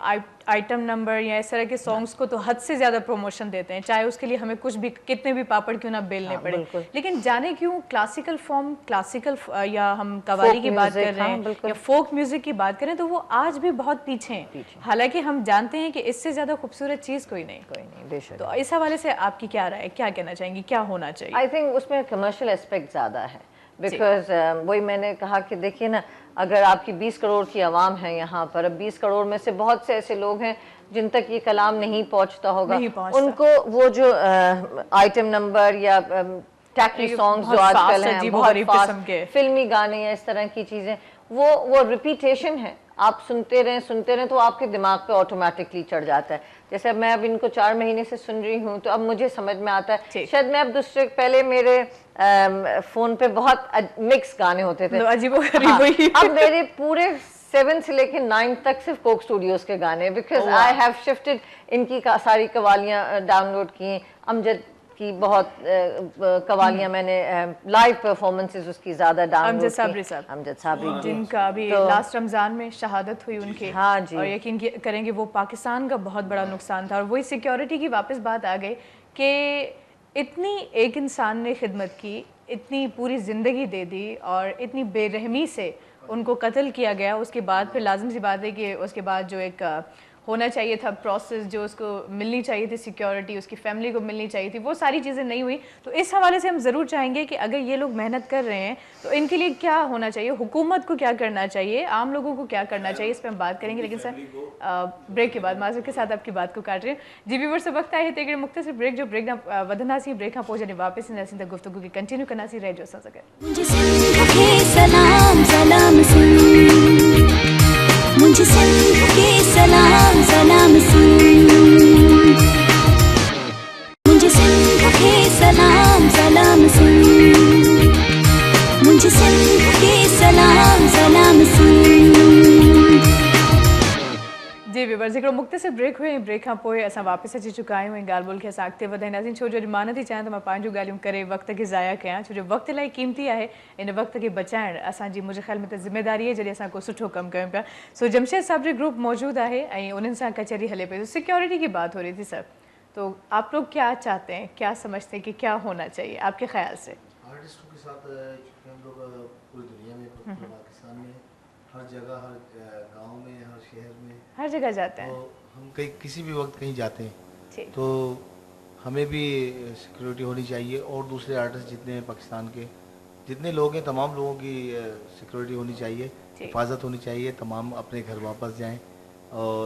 आइटम नंबर या इस तरह के सॉन्ग्स को तो हद से ज्यादा प्रमोशन देते हैं, चाहे उसके लिए हमें कुछ भी कितने भी पापड़ क्यों ना बेलने पड़े। लेकिन जाने क्यों क्लासिकल फॉर्म, क्लासिकल या हम कव्वाली की बात कर रहे हैं या फोक म्यूजिक की बात करें तो वो आज भी बहुत पीछे हैं। हालांकि हम जानते हैं कि इससे ज्यादा खूबसूरत चीज कोई नहीं। बेशक। तो इस हवाले से आपकी क्या राय है, क्या कहना चाहेंगी, क्या होना चाहिए? आई थिंक उसमें कमर्शियल एस्पेक्ट ज़्यादा है, बिकॉज वही मैंने कहा कि देखिए ना, अगर आपकी 20 करोड़ की आवाम है यहाँ पर, अब 20 करोड़ में से बहुत से ऐसे लोग हैं जिन तक ये कलाम नहीं पहुँचता होगा, उनको वो जो आइटम नंबर या टैकी सॉन्ग्स जो आजकल हैं, बहुत फास्ट फिल्मी गाने या इस तरह की चीज़ें, वो रिपीटेशन है। आप सुनते रहें तो आपके दिमाग पे ऑटोमेटिकली चढ़ जाता है। जैसे अब मैं इनको 4 महीने से सुन रही हूँ तो अब मुझे समझ में आता है। शायद मैं अब पहले मेरे फोन पे बहुत मिक्स गाने होते थे, अब मेरे पूरे 7 से लेके 9 तक सिर्फ कोक स्टूडियोज के गाने, बिकॉज आई हैव शिफ्टेड, इनकी सारी कवालियाँ डाउनलोड की, अमजद की बहुत कवालियाँ मैंने लाइव परफॉर्मेंसेस उसकी ज्यादा डाउनलोड की। अमजद साबरी जिनका अभी लास्ट रमजान में शहादत हुई उनकी। हाँ जी। और यकीन करेंगे वो पाकिस्तान का बहुत बड़ा नुकसान था। और वही सिक्योरिटी की वापस बात आ गई कि इतनी एक इंसान ने खिदमत की, इतनी पूरी ज़िंदगी दे दी और इतनी बेरहमी से उनको कत्ल किया गया। उसके बाद फिर लाजिम सी बात है कि उसके बाद जो एक होना चाहिए था प्रोसेस, जो उसको मिलनी चाहिए थी सिक्योरिटी, उसकी फैमिली को मिलनी चाहिए थी, वो सारी चीज़ें नहीं हुई। तो इस हवाले से हम ज़रूर चाहेंगे कि अगर ये लोग मेहनत कर रहे हैं तो इनके लिए क्या होना चाहिए, हुकूमत को क्या करना चाहिए, आम लोगों को क्या करना चाहिए, इस पर हम बात करेंगे। लेकिन सर ब्रेक के बाद माज़रत के साथ आपकी बात को काट रही हूँ जी। व्यूअर्स वक्त आए थे मुख्तसर ब्रेक, जो ब्रेक ना वधना सी ब्रेक हाँ पहुँचने वापस तक गुफ्तगू की कंटिन्यू करना सी रह जो सके। मुझे सिंध के सलाम सलाम सुन, मुझे सिंध के सलाम सलाम सुन, मुझे सिंध के सलाम सलाम सुन। जी व्यूअर्स हिकिड़ो मुख़्तसिर ब्रेक हुए, ब्रेक खां पोइ असां वापसि अची चुका आहियूं ऐं ॻाल्हि ॿोल खे असां अॻिते वधाईंदासीं। छो जो अॼु मां नथी चाहियां त मां पंहिंजूं ॻाल्हियूं करे वक़्त खे ज़ाया कयां, छो जो वक़्तु इलाही क़ीमती आहे। इन वक़्त खे बचाइणु असांजी मुंहिंजे ख़्याल में त ज़िम्मेदारी आहे जॾहिं असां को सुठो कमु कयूं पिया। सो जमशेद साहब जो ग्रुप मौजूद है ऐं उन्हनि सां कचहरी हले पई। सिक्योरिटी की बात हो रही थी सर, तो आप लोग क्या चाहते हैं, क्या समझते हैं कि क्या होना चाहिए आपके ख्याल से? आर्टिस्टों के साथ हम लोग पूरी दुनिया में, पाकिस्तान में, हर जगह, हर गांव में, हर शहर में, हर जगह जाते हैं। तो हम किसी भी वक्त कहीं जाते हैं तो हमें भी सिक्योरिटी होनी चाहिए, और दूसरे आर्टिस्ट जितने हैं पाकिस्तान के, जितने लोग हैं, तमाम लोगों की सिक्योरिटी होनी चाहिए, हिफाजत होनी चाहिए। तमाम अपने घर वापस जाएं और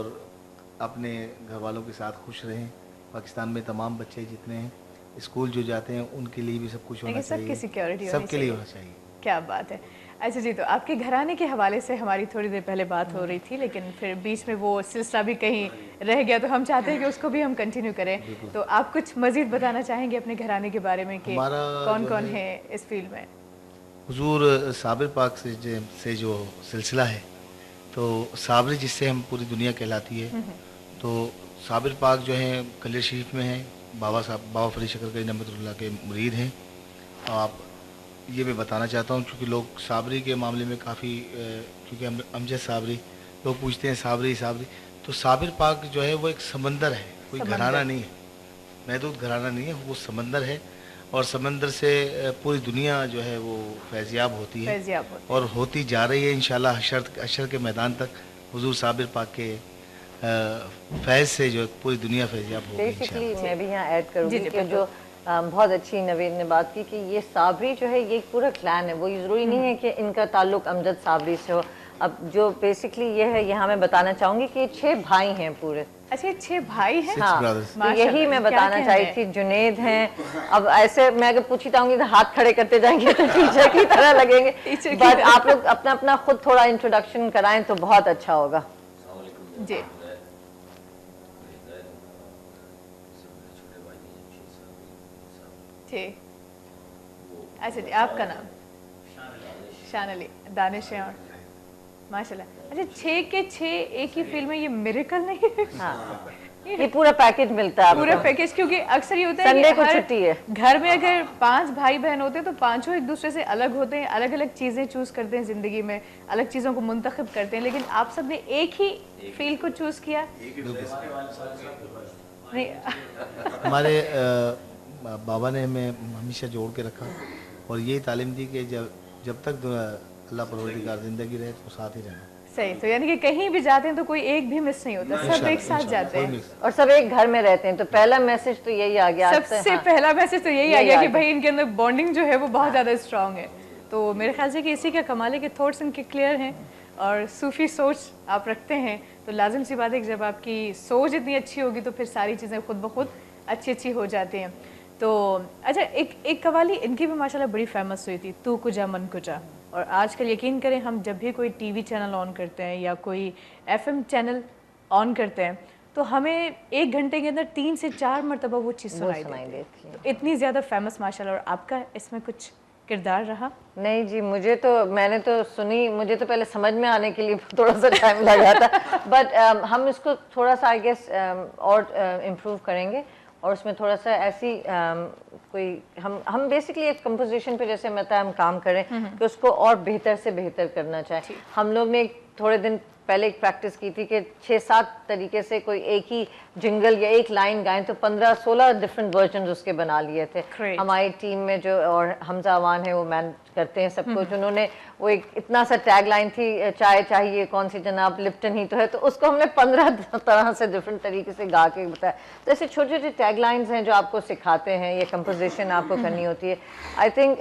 अपने घर वालों के साथ खुश रहें। पाकिस्तान में तमाम बच्चे जितने हैं स्कूल जो जाते हैं उनके लिए भी सब कुछ होना चाहिए, सबकी सिक्योरिटी सबके लिए होना चाहिए। क्या बात है। अच्छा जी, तो आपके घराने के हवाले से हमारी थोड़ी देर पहले बात हो रही थी, लेकिन फिर बीच में वो सिलसिला भी कहीं रह गया, तो हम चाहते हैं कि उसको भी हम कंटिन्यू करें। तो आप कुछ मजीद बताना चाहेंगे अपने घराने के बारे में कि कौन कौन है इस फील्ड में? हुजूर साबिर पाक से जो सिलसिला है, तो साबिर जिससे हम पूरी दुनिया कहलाती है, तो साबिर पाक जो है कलियर शरीफ में है, बाबा फरीद शकरकरी रहमतुल्लाह के मुरीद हैं। आप ये मैं बताना चाहता हूँ, क्योंकि लोग साबरी के मामले में काफ़ी, क्योंकि अमजद साबरी लोग पूछते हैं साबरी, तो साबिर पाक जो है वो एक समंदर है, कोई घराना नहीं है, महदूद घराना नहीं है, वो समंदर है। और समंदर से पूरी दुनिया जो है वो फैज़याब होती है और होती जा रही है इंशाल्लाह। हशर के मैदान तक हुजूर साबिर पाक के फैज़ से जो पूरी दुनिया फैज़याब होगी। बेसिकली मैं भी यहाँ ऐड करूँगी कि जो बहुत अच्छी नवीद ने बात की कि ये साबरी जो है ये पूरा क्लैन है, वो ज़रूरी नहीं है कि इनका ताल्लुक अमजद साबरी से हो। अब जो बेसिकली ये है, यहाँ मैं बताना चाहूँगी कि 6 भाई हैं पूरे। अच्छा, 6 भाई हैं? हाँ, तो यही मैं बताना चाही थी। जुनेद हैं, अब ऐसे मैं अगर पूछी जाऊँगी तो हाथ खड़े करते जाएंगे तो टीचर की तरह लगेंगे, बट आप लोग अपना अपना खुद थोड़ा इंट्रोडक्शन कराएं तो बहुत अच्छा होगा। जी ठीक। अच्छा जी, आपका नाम? शान अली, दानिश है। और माशाल्लाह। अच्छा, 6 के 6 एक ही फिल्म में, ये मिरेकल नहीं है? हाँ, ये पूरा पैकेज मिलता है पूरा पैकेज, क्योंकि अक्सर ये होता है संडे कि को हर छुट्टी है। घर में अगर 5 भाई बहन होते हैं तो पांचों एक दूसरे से अलग होते हैं, अलग अलग चीजें चूज करते हैं जिंदगी में, अलग चीजों को मुंतखब करते हैं, लेकिन आप सब ने एक ही फील्ड को चूज किया। नहीं हमारे बाबा ने हमें हमेशा जोड़ के रखा और यही तालीम दी कि जब तक अल्लाह परवरदिगार जिंदगी रहे तो साथ ही रहना। सही, तो यानी कि कहीं भी जाते हैं तो कोई एक भी मिस नहीं होता, सब एक साथ जाते हैं और सब एक घर में रहते हैं। तो पहला मैसेज तो यही आ गया, सबसे पहला मैसेज तो यही आ गया कि भाई इनके अंदर बॉन्डिंग जो है वो बहुत ज़्यादा स्ट्रांग है। तो मेरे ख्याल से कि इसी का कमाल है कि थॉट्स इनके क्लियर हैं और सूफी सोच आप रखते हैं, तो लाजिम सी बात है कि जब आपकी सोच इतनी अच्छी होगी तो फिर सारी चीज़ें खुद ब खुद अच्छी हो जाती हैं। तो अच्छा, एक कवाली इनकी भी माशाल्लाह बड़ी फेमस हुई थी, तू कुजा मन कुजा, और आजकल यकीन करें हम जब भी कोई टीवी चैनल ऑन करते हैं या कोई एफएम चैनल ऑन करते हैं तो हमें 1 घंटे के अंदर 3 से 4 मरतबा वो चीज़ सुनाई देती है। तो इतनी ज़्यादा फेमस माशाल्लाह, और आपका इसमें कुछ किरदार रहा? नहीं जी, मैंने तो सुनी, मुझे तो पहले समझ में आने के लिए थोड़ा सा टाइम लगा था, बट हम इसको थोड़ा सा आई गेस और इम्प्रूव करेंगे और उसमें थोड़ा सा ऐसी कोई हम बेसिकली एक कंपोजिशन पे जैसे मतलब हम काम करें कि उसको और बेहतर से बेहतर करना चाहिए। हम लोग ने थोड़े दिन पहले एक प्रैक्टिस की थी कि 6-7 तरीके से कोई एक ही जिंगल या एक लाइन गाएं, तो 15-16 डिफरेंट वर्जन उसके बना लिए थे। हमारी टीम में जो और हमजा अवान है वो मैन करते हैं सब कुछ, उन्होंने वो एक इतना सा टैग लाइन थी, चाय चाहिए कौन सी जनाब, लिप्टन ही तो है, तो उसको हमने 15 तरह से डिफरेंट तरीके से गा के बताया। तो ऐसे छोटे छोटे टैग लाइन्स हैं जो आपको सिखाते हैं, ये कंपोजिशन आपको करनी होती है। आई थिंक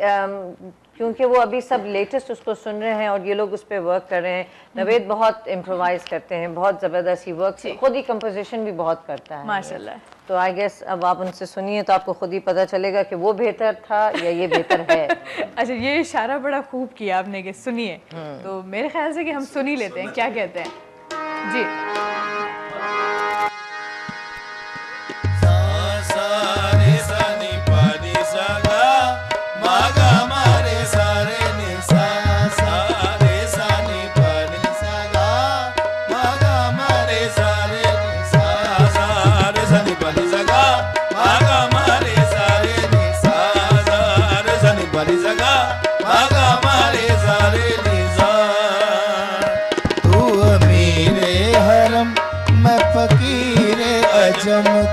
क्योंकि वो अभी सब लेटेस्ट उसको सुन रहे हैं और ये लोग उस पर वर्क कर रहे हैं। नवेद बहुत इम्प्रोवाइज करते हैं, बहुत ज़बरदस्त ही वर्क, खुद ही कंपोजिशन भी बहुत करता है माशाल्लाह। तो आई गेस अब आप उनसे सुनिए तो आपको खुद ही पता चलेगा कि वो बेहतर था या ये बेहतर है। अच्छा, ये इशारा बड़ा खूब किया आपने कि सुनिए, तो मेरे ख्याल से कि हम सुन ही लेते हैं, क्या कहते हैं जी।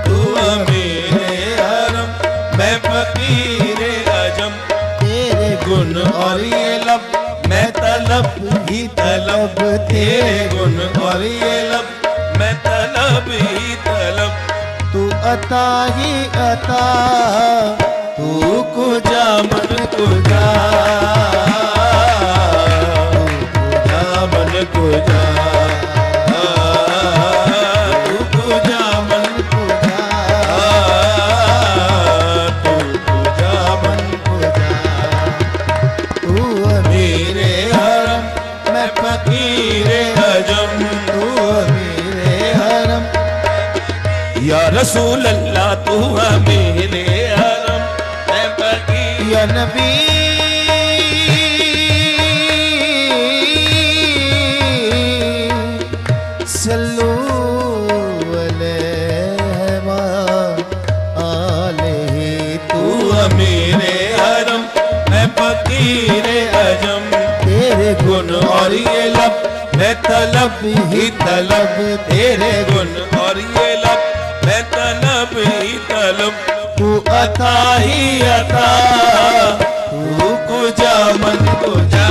तू मेरे हरम मैं फकीरे अजम, तेरे गुण और ये लब मैं तलब ही तलब, तेरे गुण और ये लब मैं तलब ही तलब। तू अता ही अता, तू कुजा मन कुजा, तू कुजा मन कुजा, रसूल अल्लाह तू मेरे हरम मैं फकीर, या नबी सल्लू अलैहि आलैहि, तू मेरे हरम मैं फकीर अजम, तेरे गुण और ये लब मैं तलब ही तलब, तेरे गुण और ये लब मैं तलब ही तलब। तू अता ही अता, तू कुजा मन कुजा,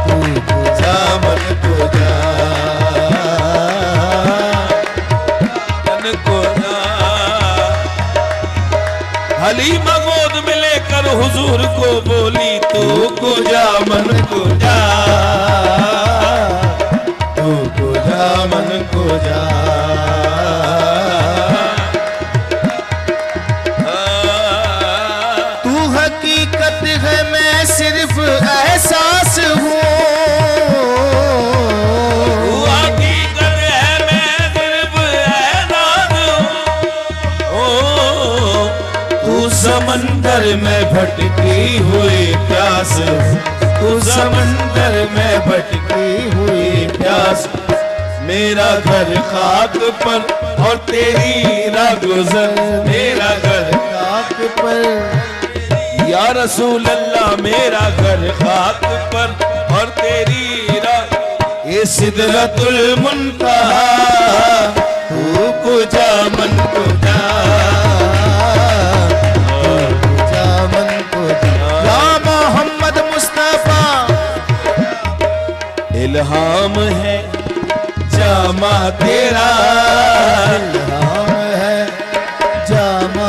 तू कुजा मन कुजा, मन कुजा। हलीमा गोद में लेकर हुजूर को बोली, तू कुजा मन कुजा, तू कुजा मन कुजा। हकीकत है मैं सिर्फ एहसास हूँ, हकीकत है मैं सिर्फ एहसास हूँ, तू समंदर में भटकी हुई प्यास, तू समंदर में भटकी हुई प्यास, मेरा घर खाक पर और तेरी राह गुजर, मेरा घर खाक पर या रसूल अल्लाह, मेरा घर खाक पर और तेरी राह, ये सिदरतुल मुंतहा, तू कुजा मन कुजा, जा मन को या मोहम्मद मुस्तफा, इल्हाम है जामा तेरा, इल्हाम है जामा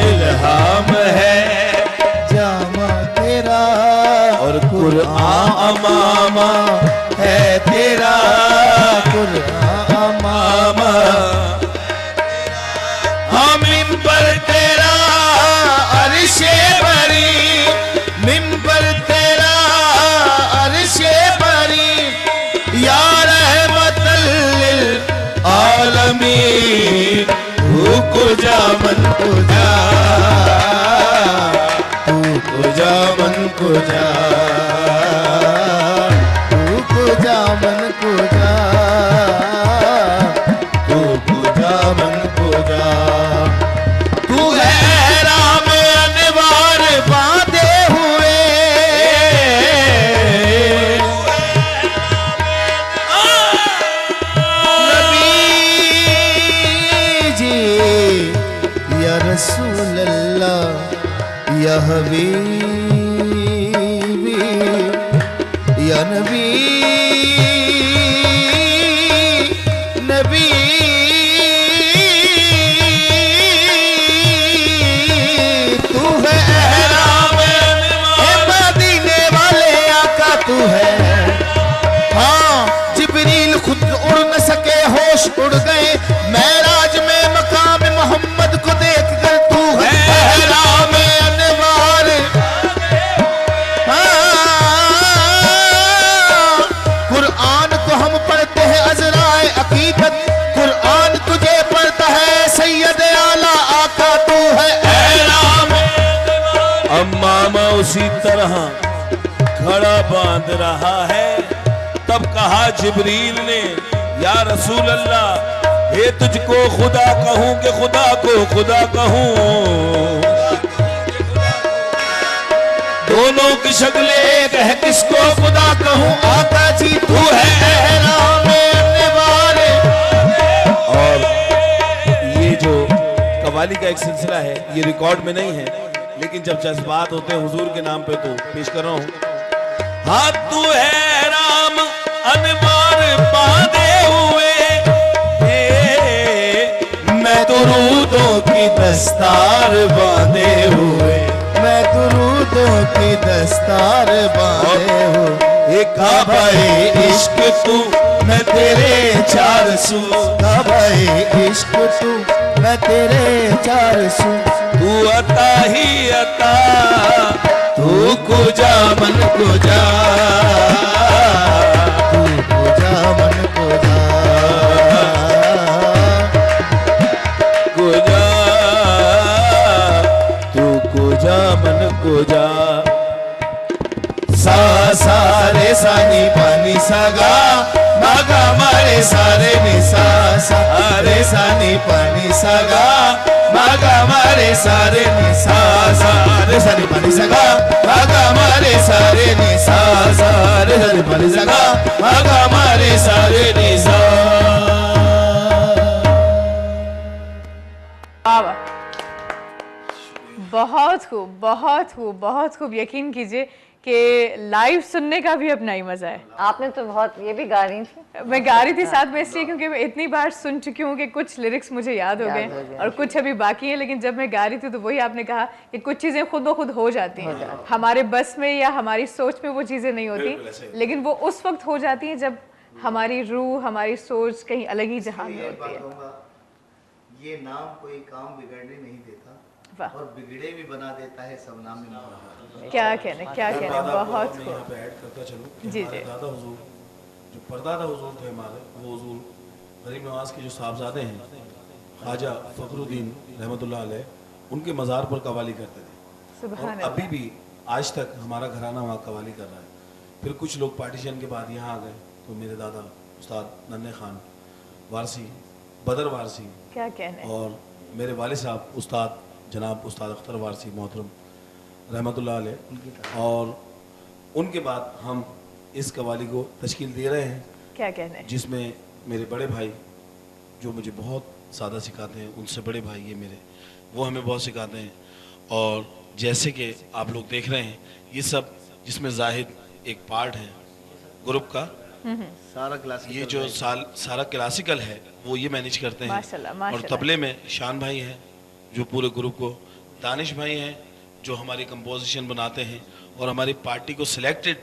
इल्हाम है जामा तेरा, और कुरआन अमामा है तेरा, कुरआन मामा हम पर तेरा अर्शे बरी, मिंबर तेरा अर्शे बरी, या रहमतल लिल आलमीन, तू कुजा मन कुजा, तू कुजा मन कुजा, तू कुजा मन कुजा, तू कुजा मन कुजा, तू है राम अनवार बांधे हुए, नबी जी या रसूल अल्लाह, या हबीबी, या नबी, नबी तू है एहराम है मदीने वाले आका तू है। हाँ जिब्रील खुद उड़ न सके, होश उड़ गए महराज में मकाम मोहम्मद को देख कर, तू है एहराम अनवार। हाँ कुरान को हम पढ़ते हैं अज़राए अकीदत, कुरान तुझे पढ़ता है सैयद आला आका, तू है एहराम। अम्मामा उसी तरह खड़ा बांध रहा है, तब कहा जिब्रील ने या रसूल अल्लाह, हे तुझको खुदा कहूं कि खुदा को खुदा कहूं, दोनों की शक्लें एक है, किसको खुदा कहूं, आका जी तू है एहराम अनवार। और ये जो कव्वाली का एक सिलसिला है, ये रिकॉर्ड में नहीं है, लेकिन जब जज्बात होते हैं हुजूर के नाम पे तो पेश कर रहा हूं। हाँ तू है राम अनवार बांधे हुए, मैं दुरूदों की दस्तार बांधे हुए, मैं दुरूदों की दस्तार बांधे हो, एक काबा-ए इश्क तू, मैं तेरे चार सू, काबा-ए इश्क तू, मैं तेरे चार सू, तू अता ही अता, तू कुजा मन कुजा, तू कुजा मन कुजा, कुजा, तू कुजा मन कुजा, सा सा रे सा नी पानी सागा, मागा मारे सारे नि सा सा रे सा नी पानी सागा, मागा मारे सारे नि सा सा रे सा नी पानी सागा, मागा मारे सारे नि सा सा रे सा नी पानी सागा, मागा मारे सारे नि सा। बहुत खूब, बहुत खूब, बहुत खूब। यकीन कीजिए कि लाइव सुनने का भी अपना ही मजा है। आपने तो बहुत, ये भी गा रही थी। मैं गा रही थी साथ में इसलिए क्योंकि मैं इतनी बार सुन चुकी हूँ कि कुछ लिरिक्स मुझे याद हो गए और कुछ अभी बाकी हैं, लेकिन जब मैं गा रही थी तो वही आपने कहा कि कुछ चीज़ें खुद ब खुद हो जाती हैं, हमारे बस में या हमारी सोच में वो चीज़ें नहीं होती, लेकिन वो उस वक्त हो जाती हैं जब हमारी रूह, हमारी सोच कहीं अलग ही जहां में होती है। ये नाम कोई काम बिगड़ने नहीं देता और बिगड़े भी बना देता है, सब नाम में मोहम्मद। क्या कहने, क्या कहने, बहुत खूब। यहाँ पे ऐड करता चलूं कि जी हमारे जी। दादा हुजूर जो परदादा हुजूर थे हमारे, वो हुजूर गरीब नवाज के जो साहबजादे हैं ख्वाजा फखरुद्दीन रहमतुल्लाह अलैह, उनके मज़ार पर कव्वाली करते थे। सुभान और अभी भी आज तक हमारा घराना वहाँ कवाली कर रहा है। फिर कुछ लोग पार्टीशन के बाद यहाँ आ गए, तो मेरे दादा उस्ताद नन्हे खान वारसी, बदर वारसी, क्या कहने, और मेरे वाले साहब उस्ताद जनाब उस्ताद अख्तर वारसी मोहतरम रहमतुल्लाह अलैह, और उनके बाद हम इस कवाली को तश्कील दे रहे हैं। क्या कहने, जिसमें मेरे बड़े भाई जो मुझे बहुत सादा सिखाते हैं, उनसे बड़े भाई ये मेरे, वो हमें बहुत सिखाते हैं। और जैसे कि आप लोग देख रहे हैं, ये सब जिसमें जाहिद एक पार्ट है ग्रुप का, सारा क्लासिकल, ये जो सारा क्लासिकल है वो ये मैनेज करते हैं। माशाल्लाह, और माशाल्लाह। तबले में शान भाई हैं जो पूरे ग्रुप को, दानिश भाई हैं जो हमारी कंपोजिशन बनाते हैं, और हमारी पार्टी को सिलेक्टेड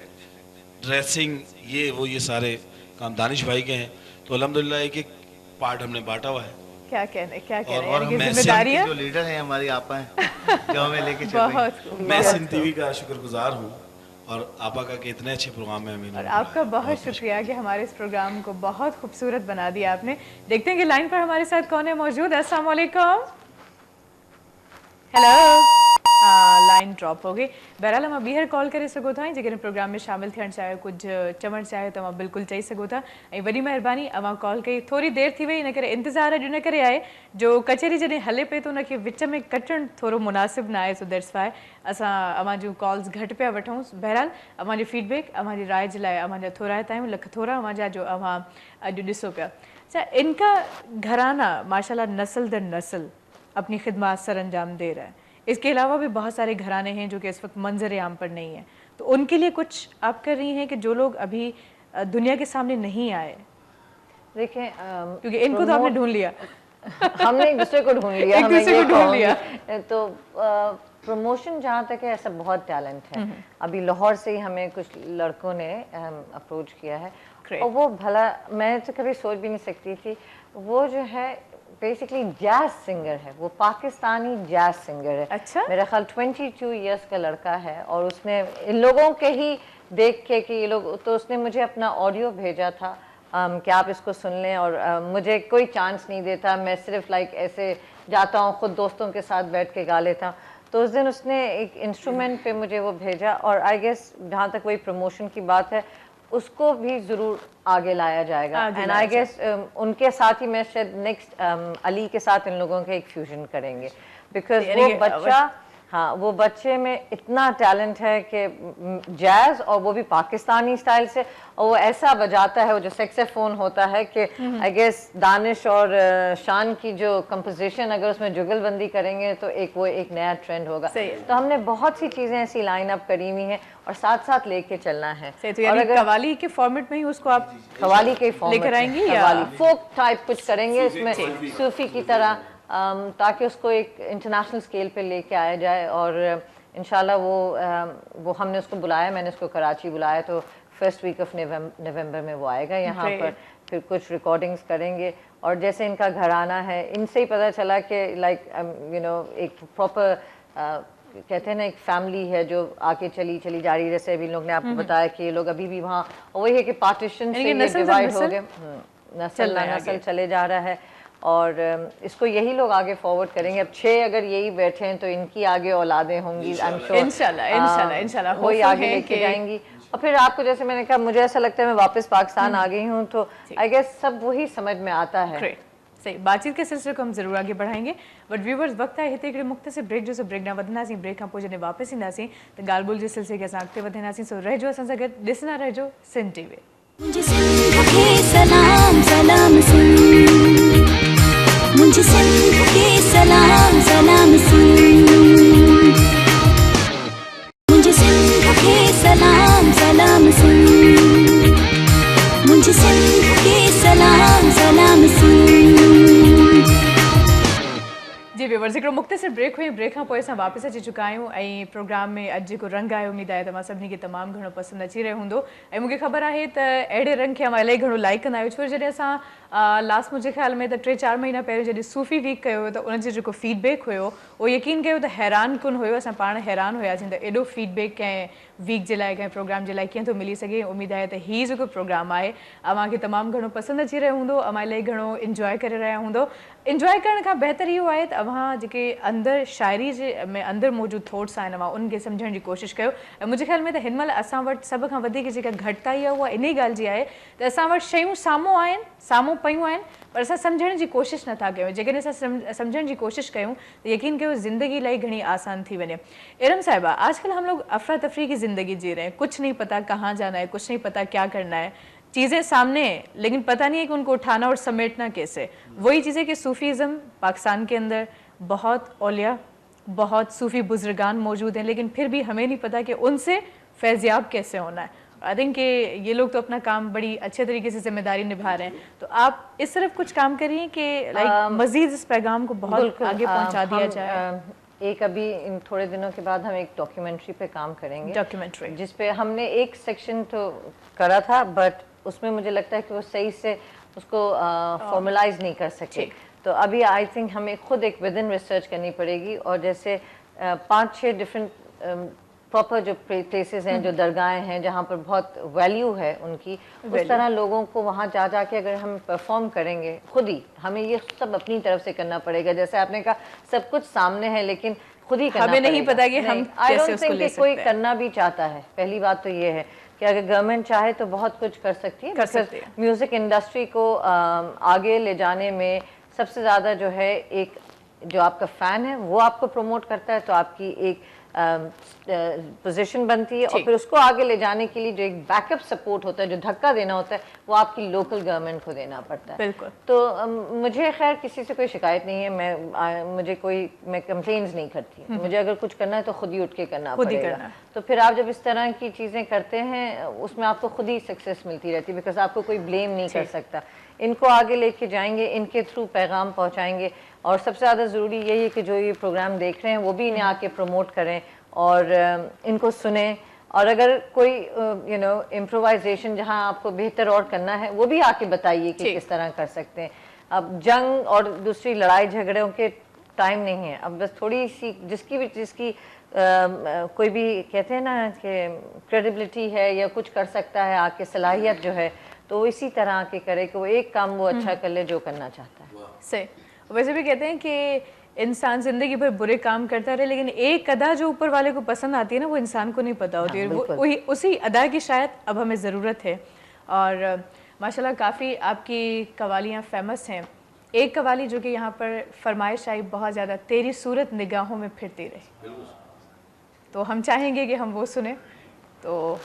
ड्रेसिंग ये सारे काम दानिश भाई के हैं। तो अल्हम्दुलिल्लाह एक एक पार्ट हमने बांटा हुआ है। क्या कहने, क्या कहने, और यानी कि मैं जिम्मेदारियां जो लीडर हैं हमारी आपा हैं जो हमें लेके चल रही हैं। बहुत मैं सिंध टीवी का शुक्रगुजार हूँ, और आपा का के इतने अच्छे प्रोग्राम में हमें, और आपका बहुत शुक्रिया कि हमारे इस प्रोग्राम को बहुत खूबसूरत बना दिया आपने। देखते हैं कि लाइन पर हमारे साथ कौन है मौजूद। अस्सलाम वालेकुम। हेलो, लाइन ड्रॉप हो गई। बहरहाल हम ॿीहर कॉल करे सघो था, जेकॾहिं प्रोग्राम में शामिल थियणु चाहियो, कुझु चवणु चाहियो त तव्हां बिल्कुलु चई सघो था। ऐं वॾी महिरबानी, अवां कॉल कई, थोरी देरि थी वई, इन करे इंतज़ारु अॼु इन करे आहे जो कचहरी जॾहिं हले पई त उनखे विच में कटणु थोरो मुनासिबु न आहे, सो दैट्स वाइ असां अवां जूं कॉल्स घटि पिया वठूं। बहरहाल अवां जो फीडबैक, अवां जी राय जे लाइ अवां जा थोरा आहियूं, लख थोरा अवां जा जो अवां अॼु ॾिसो पिया। अच्छा, इनका घराना माशाल्लाह नस्ल दर नस्ल अपनी खिदमत सर अंजाम दे रहा है। इसके अलावा भी बहुत सारे घराने हैं जो कि इस वक्त मंजर आम पर नहीं है, तो उनके लिए कुछ आप कर रही हैं कि जो लोग अभी दुनिया के सामने नहीं आए? देखें, क्योंकि इनको तो आपने ढूंढ लिया, हमने एक दूसरे को ढूंढ लिया, एक दूसरे को ढूंढ लिया। तो प्रमोशन जहाँ तक है, ऐसा बहुत टैलेंट है। अभी लाहौर से ही हमें कुछ लड़कों ने अप्रोच किया है, और वो भला मैं तो कभी सोच भी नहीं सकती थी, वो जो है बेसिकली जैज सिंगर है, वो पाकिस्तानी जैज सिंगर है। अच्छा, मेरा ख्याल 22 इयर्स का लड़का है, और उसने इन लोगों के ही देख के कि ये लोग, तो उसने मुझे अपना ऑडियो भेजा था कि आप इसको सुन लें, और मुझे कोई चांस नहीं देता, मैं सिर्फ ऐसे जाता हूँ, खुद दोस्तों के साथ बैठ के गा लेता हूँ। तो उस दिन उसने एक इंस्ट्रूमेंट पे मुझे वो भेजा, और आई गेस जहाँ तक वही प्रमोशन की बात है, उसको भी ज़रूर आगे लाया जाएगा। एंड आई गेस उनके साथ ही मैं शायद नेक्स्ट अली के साथ इन लोगों के एक फ्यूजन करेंगे, बिकॉज वो बच्चा, हाँ, वो बच्चे में इतना टैलेंट है कि जैज, और वो भी पाकिस्तानी स्टाइल से, और वो ऐसा बजाता है, वो जो सेक्सोफोन होता है कि आई गेस दानिश और शान की जो कंपोजिशन अगर उसमें जुगलबंदी करेंगे तो वो एक नया ट्रेंड होगा। तो हमने बहुत सी चीज़ें ऐसी लाइन अप करी हुई हैं, और साथ साथ लेके चलना है। तो यानी कवाली के फॉर्मेट में ही उसको आप कवाली के फॉर्मेट लेकर आएंगी, या कवाली फोक टाइप कुछ करेंगे इसमें, सूफी की तरह, ताकि उसको एक इंटरनेशनल स्केल पे लेके आया जाए। और इंशाल्लाह वो हमने उसको बुलाया, मैंने उसको कराची बुलाया, तो फर्स्ट वीक ऑफ नवंबर में वो आएगा यहाँ पर, फिर कुछ रिकॉर्डिंग्स करेंगे। और जैसे इनका घराना है, इनसे ही पता चला कि एक प्रॉपर कहते हैं ना, एक फैमिली है जो आके चली जा रही। जैसे अभी लोग ने आपको बताया कि ये लोग अभी भी वहाँ, वही है कि पार्टीशन से डिवाइड हो गए, नस्ल चले जा रहा है, और इसको यही लोग आगे फॉरवर्ड करेंगे। अब 6 अगर यही बैठे हैं तो इनकी आगे औलादें होंगी, आई एम श्योर इंशाल्लाह वही आगे लेके जाएंगी। और फिर आपको, जैसे मैंने कहा, मुझे ऐसा लगता है मैं वापस पाकिस्तान आ गई हूँ, तो आई गेस सब वही समझ में आता है। सही, बातचीत के सिलसिले को हम ज़रूर आगे बढ़ाएंगे, बट व्यूवर्स वक्त आहे हिते हिकिड़े मुख़्तसिर ब्रेक जो ब्रेक न वधंदासीं। ब्रेक खां पोइ जॾहिं वापसि ईंदासीं त ॻाल्हि ॿोल जे सिलसिले खे असां अॻिते वधाईंदासीं। सो रहिजो असां सां गॾु, ॾिसंदा रहिजो सिंध टीवी। मुझे सिंध के सलाम सलाम सिंध, मुझे सिंध के सलाम सलाम सिंध, मुझे सिंध के सलाम सलाम सिंध, मुझे सिंध के सलाम सलाम सिंध। जी व्यूवर्स, हिकिड़ो मुख़्तसिर ब्रेक हुई, ब्रेक खां पोइ असां वापसि अची चुका आहियूं, ऐं प्रोग्राम में अॼु जेको रंग आहे, उमेद आहे तव्हां सभिनी खे तमामु घणो पसंदि अची रहियो हूंदो। ऐं मूंखे ख़बर आहे त अहिड़े रंग खे अवां इलाही घणो लाइक कंदा आहियूं, छो जॾहिं असां लास्ट मुंहिंजे ख़्याल में त 3-4 महीना पहिरियों जॾहिं सूफ़ी वीक कयो हुयो, त उनजो जेको फीडबैक हुयो उहो यकीन कयो त हैरान कुन हुयो। असां पाण हैरान हुयासीं त एॾो फीडबैक कंहिं वीक जे लाइ, कंहिं प्रोग्राम जे लाइ कीअं थो मिली सघे। उमेद आहे त हीअ जेको प्रोग्राम आहे अव्हांखे तमामु घणो पसंदि अची रहियो हूंदो, अव्हां इलाही घणो इंजॉय करे रहिया हूंदो। इंजॉय करण खां बहितर इहो आहे त अव्हां तव्हां जेके अंदरि शाइरी जे में अंदरि मौजूदु थॉट्स आहिनि उनखे सम्झण जी कोशिशि कयो। ऐं मुंहिंजे ख़्याल में त हिन महिल असां वटि सभ खां वधीक जेका घटिताई आहे उहा इन ई ॻाल्हि जी आहे त असां वटि शयूं साम्हूं आहिनि, साम्हूं पयूं आहिनि, पर असां सम्झण जी कोशिशि नथा कयूं। जेकॾहिं असां सम्झण जी कोशिशि कयूं त यकीन कयो ज़िंदगी इलाही घणी आसान थी वञे। इरम साहिबा, आजकल हम लोग अफरा तफरी की ज़िंदगी जी रहे हैं, कुछ नहीं पता कहाँ जाना है, कुछ नहीं पता क्या करना है, चीज़ें सामने हैं लेकिन पता नहीं है कि उनको उठाना और समेटना कैसे। वही चीज़ें कि सूफ़ीज़म पाकिस्तान के अंदर बहुत औलिया, बहुत सूफ़ी बुजुर्गान मौजूद हैं, लेकिन फिर भी हमें नहीं पता कि उनसे फैज़याब कैसे होना है। आई थिंक कि ये लोग तो अपना काम बड़ी अच्छे तरीके से जिम्मेदारी निभा रहे हैं, तो आप इस तरफ कुछ काम करिए कि लाइक मज़ीद इस पैगाम को बहुत आगे पहुँचा दिया जाए। एक अभी इन थोड़े दिनों के बाद हम एक डॉक्यूमेंट्री पे काम करेंगे, डॉक्यूमेंट्री जिसपे हमने एक सेक्शन तो करा था बट उसमें मुझे लगता है कि वो सही से उसको फॉर्मलाइज नहीं कर सके। तो अभी आई थिंक हमें खुद एक विद इन रिसर्च करनी पड़ेगी और जैसे 5-6 डिफरेंट प्रॉपर जो प्लेसेस हैं, जो दरगाहें हैं जहाँ पर बहुत वैल्यू है उनकी, उस तरह लोगों को वहाँ जा के अगर हम परफॉर्म करेंगे खुद ही, हमें ये सब अपनी तरफ से करना पड़ेगा। जैसे आपने कहा सब कुछ सामने है लेकिन खुद ही करना हमें नहीं पता कि हम कैसे उसको ले सकते हैं। कोई करना भी चाहता है, पहली बात तो ये है कि अगर गवर्नमेंट चाहे तो बहुत कुछ कर सकती है। म्यूज़िक इंडस्ट्री को आगे ले जाने में सबसे ज़्यादा जो है, एक जो आपका फ़ैन है वो आपको प्रमोट करता है तो आपकी एक पोजीशन बनती है, और फिर उसको आगे ले जाने के लिए जो एक बैकअप सपोर्ट होता है, जो धक्का देना होता है, वो आपकी लोकल गवर्नमेंट को देना पड़ता है। बिल्कुल। तो मुझे खैर किसी से कोई शिकायत नहीं है, मैं कंप्लेंट्स नहीं करती। मुझे अगर कुछ करना है तो खुद ही उठ के करना पड़ेगा। तो फिर आप जब इस तरह की चीज़ें करते हैं उसमें आपको खुद ही सक्सेस मिलती रहती है, बिकॉज आपको कोई ब्लेम नहीं कर सकता। इनको आगे लेके जाएंगे, इनके थ्रू पैगाम पहुँचाएंगे, और सबसे ज़्यादा ज़रूरी यही है कि जो ये प्रोग्राम देख रहे हैं वो भी इन्हें आके प्रमोट करें और इनको सुने। और अगर कोई इम्प्रोवाइजेशन जहाँ आपको बेहतर और करना है वो भी आके बताइए कि किस तरह कर सकते हैं। अब जंग और दूसरी लड़ाई झगड़ों के टाइम नहीं है, अब बस थोड़ी सी जिसकी कोई भी कहते हैं ना कि क्रेडिबिलिटी है या कुछ कर सकता है, आके सलाहियत जो है, तो वो इसी तरह आके करे कि वो एक काम वो अच्छा कर ले जो करना चाहता है। सही। वैसे भी कहते हैं कि इंसान जिंदगी भर बुरे काम करता रहे लेकिन एक अदा जो ऊपर वाले को पसंद आती है ना, वो इंसान को नहीं पता होती है। वही उसी अदा की शायद अब हमें ज़रूरत है। और माशाल्लाह काफ़ी आपकी कवालियाँ फेमस हैं। एक कवाली जो कि यहाँ पर फरमाइश आई बहुत ज़्यादा, तेरी सूरत निगाहों में फिरती रही, तो हम चाहेंगे कि हम वो सुने। तो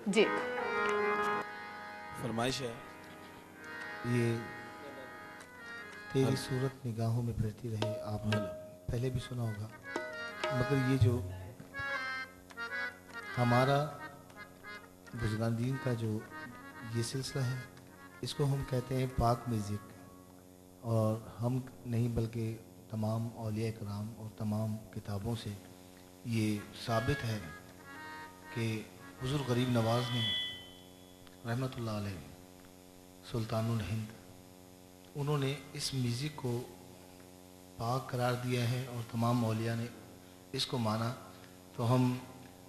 जी फरमाइश है ये तेरी सूरत निगाहों में फिरती रहे, आपने पहले भी सुना होगा, मगर ये जो हमारा बुज़ुर्गान का जो ये सिलसिला है, इसको हम कहते हैं पाक म्यूज़िक। और हम नहीं बल्कि तमाम औलिया कराम और तमाम किताबों से ये साबित है कि हुज़ूर गरीब नवाज़ ने रहमतुल्लाह अलैह सुल्तानुल हिंद, उन्होंने इस म्यूज़िक को पाक करार दिया है और तमाम औलिया ने इसको माना। तो हम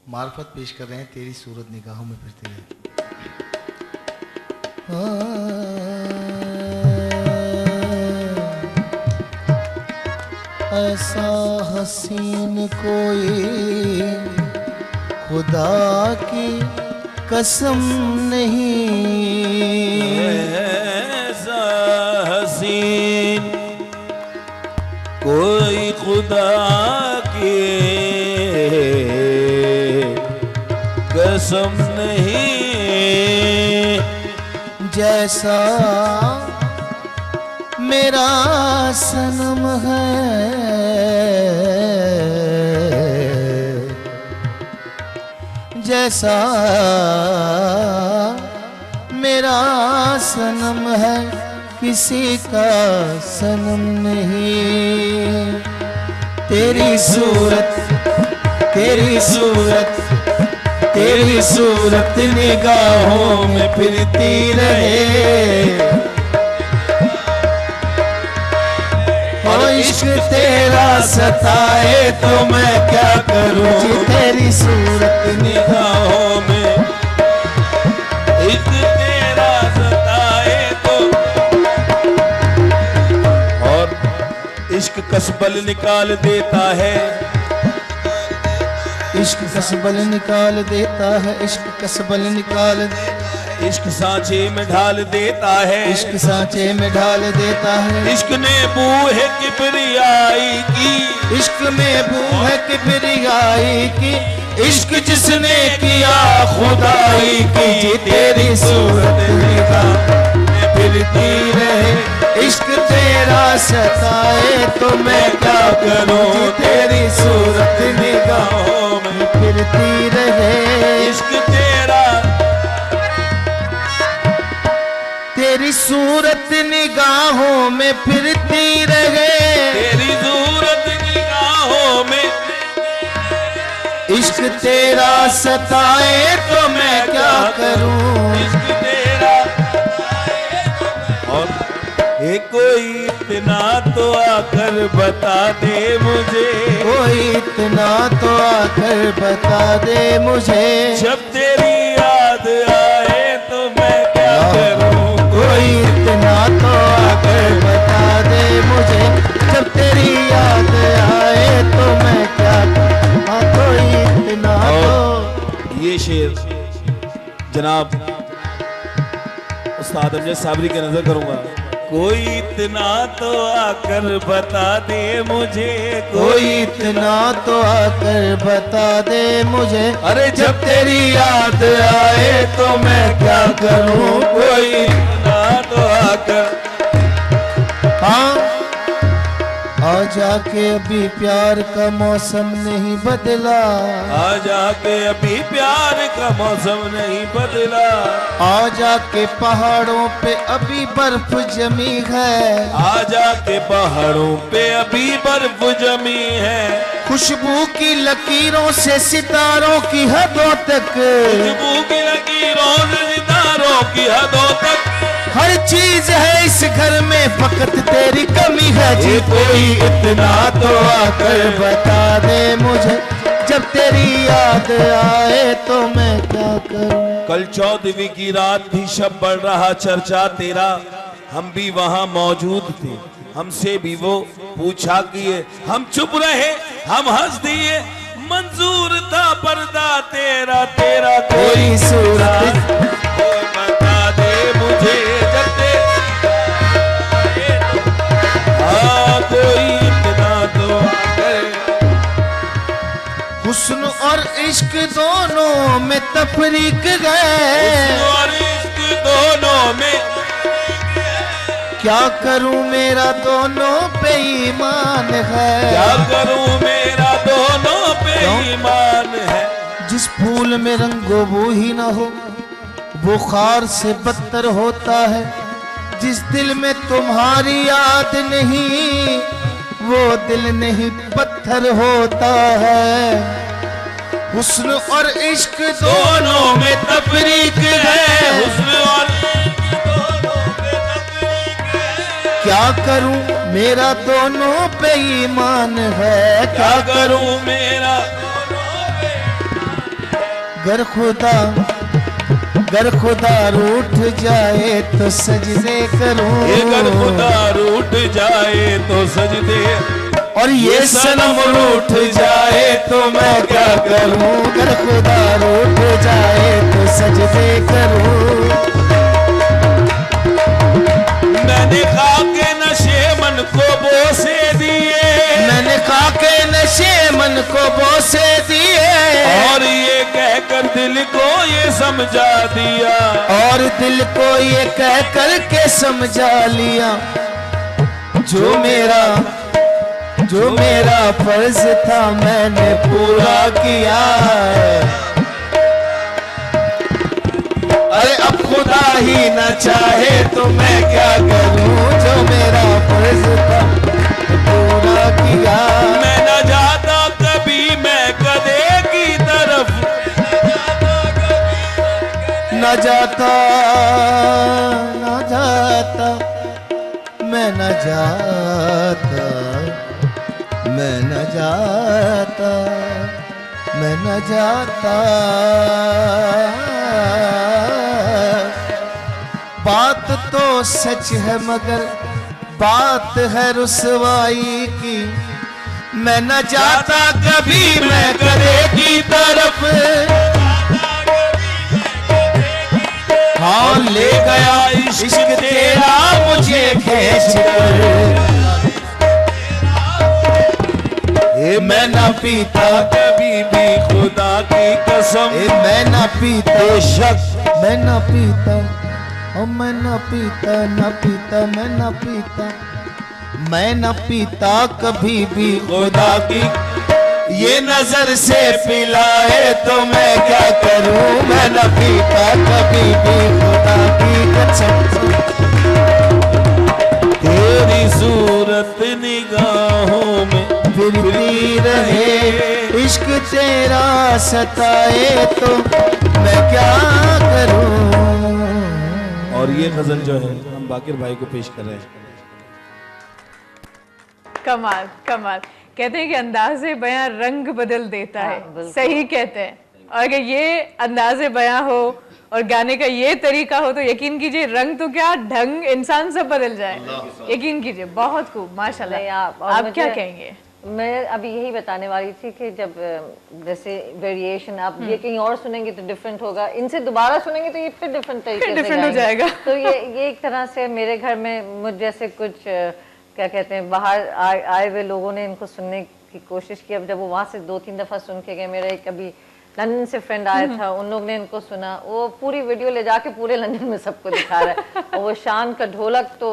मार्फत पेश कर रहे हैं, तेरी सूरत निगाहों में फिरती रहे। ऐसा हसीन कोई खुदा की कसम नहीं, ऐसा हसीन कोई खुदा की कसम नहीं, जैसा मेरा सनम है, जैसा मेरा सनम है, किसी का सनम नहीं। तेरी सूरत तेरी सूरत तेरी सूरत निगाहों में फिरती रहे, और इश्क तेरा सताए तो मैं क्या करूं। तेरी सूरत निगाहों में इश्क तेरा सताए तो, और इश्क कसबल निकाल देता है, इश्क कसबल निकाल देता है, इश्क कसबल निकाल देता है, इश्क सांचे में ढाल देता है, इश्क सांचे में ढाल देता है, इश्क ने बूहे किबरियाई की, इश्क में बू है किबरियाई की, इश्क जिसने किया खुदाई की, जी तेरी सूरत निगाह में फिरती रहे, इश्क तेरा सताए तो मैं क्या करूं, तेरी सूरत निगाहों में फिरती रहे, इश्क तेरा, तेरी सूरत निगाहों में फिरती रहे, तेरी सूरत निगाहों में, इश्क तेरा सताए तो मैं क्या करूं, इश्क तेरा। और कोई इतना तो आकर बता दे मुझे, कोई इतना तो आकर बता दे मुझे, जब तेरी याद आए तो मैं क्या करूं, कोई इतना तो आकर बता दे मुझे, जब तेरी याद आए तो मैं क्या करूं, हाँ कोई इतना तो। ये शेर जनाब उस्ताद अमजद साबरी की नजर करूंगा। कोई इतना तो आकर बता दे मुझे, कोई इतना तो आकर बता दे मुझे, अरे जब तेरी याद आए तो मैं क्या करूं, कोई इतना तो आकर। हाँ आ जाके अभी प्यार का मौसम नहीं बदला, आ जाके अभी प्यार का मौसम नहीं बदला, आ जाके पहाड़ों पे अभी बर्फ जमी है, आ जाके पहाड़ों पे अभी बर्फ जमी है, खुशबू की लकीरों से सितारों की हदों तक, खुशबू की लकीरों से सितारों की हदों तक, हर चीज है इस घर में फकत तेरी कमी है, जी कोई इतना तो आकर बता दे मुझे, जब तेरी याद आए तो मैं क्या करूं। कल 14वीं की रात भी शब बढ़ रहा चर्चा तेरा, हम भी वहां मौजूद थे, हमसे भी वो पूछा किए, हम चुप रहे, हम हंस दिए, मंजूर था पर्दा तेरा, तेरा कोई सूरत कोई बता दे मुझे, जब हाँ कोई इतना तो हुस्न और इश्क दोनों में तफरीक गए, और इश्क दोनों में, क्या करूं मेरा दोनों पे ईमान है, क्या करूं मेरा दोनों पे ईमान है, जिस फूल में रंगो वो ही ना हो वो खार से बदतर होता है, जिस दिल में तुम्हारी याद नहीं वो दिल नहीं पत्थर होता है, हुस्न और इश्क दोनों में तफरीक है, हुस्न और क्या करूं मेरा दोनों पे ईमान है, क्या करूं मेरा, गर खुदा रूठ जाए तो सजदे करूं, अगर खुदा रूठ जाए तो सजदे, और ये सनम रूठ जाए तो मैं क्या करूं, गर खुदा रूठ जाए तो सजदे करूं। मैंने खा के नशे मन को बोसे दिए, मैंने खा के नशे मन को बोसे दिए, और ये कहकर दिल को ये समझा दिया, और दिल को ये कह कर के समझा लिया, जो मेरा फर्ज था मैंने पूरा किया है, अरे अब खुदा ही न चाहे तो मैं क्या करूं, जो मेरा फर्ज था पूरा किया, मैं न जाता कभी मैं कदे की तरफ, न जाता मैं न जाता, मैं न जाता, मैं न जाता, बात तो सच है मगर बात है रुसवाई की, मैं न जाता कभी मैं करे की तरफ, हाँ ले गया इश्क तेरा मुझे खींच कर। मैं न पीता कभी भी खुदा की कसम, मैं न पीता शक, मैं न पीता, ओ मैं न पीता, न पीता, मैं न पीता, मैं न पीता कभी भी खुदा की। ये नजर से पिलाए तो मैं क्या करूं, मैं न पीता कभी भी खुदा की कसम। तेरी सूरत निगाहों में फिरती रहे, इश्क तेरा सताए तो मैं क्या करूं। और ये गजल जो है हम बाकिर भाई को पेश कर रहे हैं। कमाल कमाल। कहते हैं कि अंदाज़े बयां रंग बदल देता है, सही कहते हैं। और अगर ये अंदाज़े बयां हो और गाने का ये तरीका हो तो यकीन कीजिए रंग तो क्या ढंग इंसान सब बदल जाए। यकीन कीजिए, बहुत खूब, माशाल्लाह। आप क्या कहेंगे? मैं अभी यही बताने वाली थी कि जब जैसे वेरिएशन आप ये कहीं और सुनेंगे तो डिफरेंट होगा, इनसे दोबारा सुनेंगे तो ये फिर डिफरेंट तरीके से डिफरेंट हो जाएगा। तो ये एक तरह से मेरे घर में मुझ जैसे कुछ क्या कहते हैं बाहर आए हुए लोगों ने इनको सुनने की कोशिश की। अब जब वो वहाँ से 2-3 दफ़ा सुन के गए, मेरा एक अभी लंदन से फ्रेंड आया था, उन लोग ने इनको सुना, वो पूरी वीडियो ले जाके पूरे लंदन में सबको दिखा रहा है। और वो शान का ढोलक तो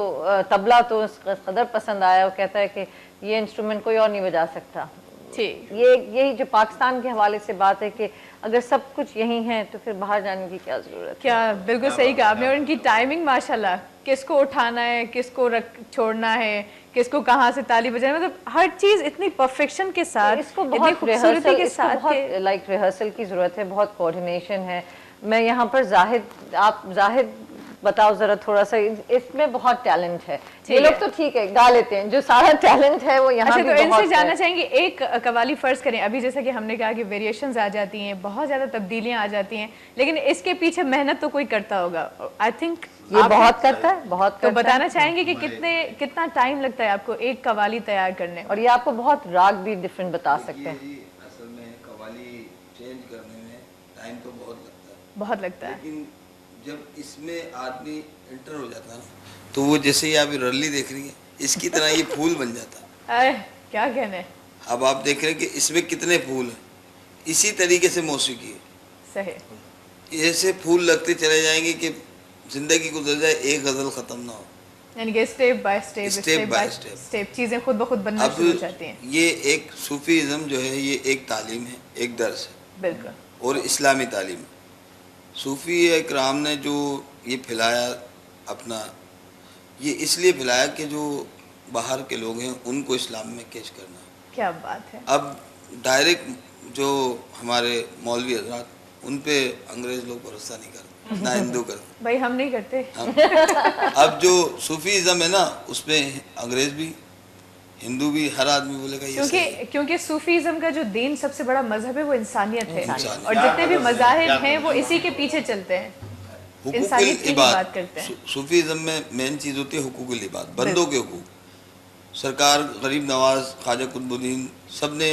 तबला तो उसका कदर पसंद आया, वो कहता है कि ये इंस्ट्रूमेंट कोई और नहीं बजा सकता। यही जो पाकिस्तान के हवाले से बात है कि अगर सब कुछ यही है तो फिर बाहर जाने की क्या जरूरत है। क्या बिल्कुल सही कहा आपने। और इनकी टाइमिंग माशाल्लाह, किसको उठाना है, किसको छोड़ना है, किसको कहाँ से ताली बजाना, मतलब हर चीज इतनी परफेक्शन के साथ, इसको बहुत खूबसूरती के साथ, बहुत लाइक रिहर्सल की जरूरत है, बहुत कोऑर्डिनेशन है। मैं यहाँ पर जाहिद बताओ जरा थोड़ा सा, इसमें बहुत टैलेंट है। ये लोग तो ठीक है गा लेते हैं, जो सारा टैलेंट है वो यहाँ अच्छा, तो इनसे जानना चाहेंगे एक कवाली फर्ज करें। अभी जैसा कि हमने कहा कि वेरिएशंस आ जाती हैं, बहुत ज्यादा तब्दीलियां आ जाती हैं, लेकिन इसके पीछे मेहनत तो कोई करता होगा। आई थिंक ये बहुत करता है, बहुत तो बताना चाहेंगे कि कितना टाइम लगता है आपको एक कवाली तैयार करने? और ये आपको बहुत राग भी डिफरेंट बता सकते हैं। असल में कवाली चेंज करने में टाइम तो बहुत लगता है, लेकिन जब इसमें आदमी एंटर हो जाता है ना, तो वो जैसे ही आप रल्ली देख रही है, इसकी तरह ये फूल बन जाता है। क्या कहने। अब आप देख रहे हैं कि इसमें कितने फूल हैं, इसी तरीके से मौसीकी है। सही। ऐसे फूल लगते चले जाएंगे कि जिंदगी गुजर जाए, एक गजल खत्म ना हो। यानी कि स्टेप बाय स्टेप चीजें खुद ब खुद बनना शुरू हो जाती हैं। ये एक सूफीज़म जो है, ये एक तालीम है, एक दर्स है। बिल्कुल। और इस्लामी तालीम। सूफ़ी इकराम ने जो ये फैलाया अपना, ये इसलिए फैलाया कि जो बाहर के लोग हैं उनको इस्लाम में कैच करना। क्या बात है। अब डायरेक्ट जो हमारे मौलवी हजरात, उन पे अंग्रेज लोग भरोसा नहीं करते, ना हिंदू करते। भाई हम नहीं करते। अब जो सूफीज़म है ना, उसमें अंग्रेज भी, हिंदू भी, हर आदमी बोलेगा ये क्योंकि सूफीज़म का जो दीन सबसे बड़ा मजहब है वो इंसानियत है, और जितने भी मज़ाहिब हैं वो इसी के पीछे चलते हैं, इंसानियत की बात करते हैं। सूफीज़म में मेन चीज़ होती है हुकूकुल इबाद, बंदों के हुकूक। सरकार गरीब नवाज, ख्वाजा कुतुबुद्दीन, सब ने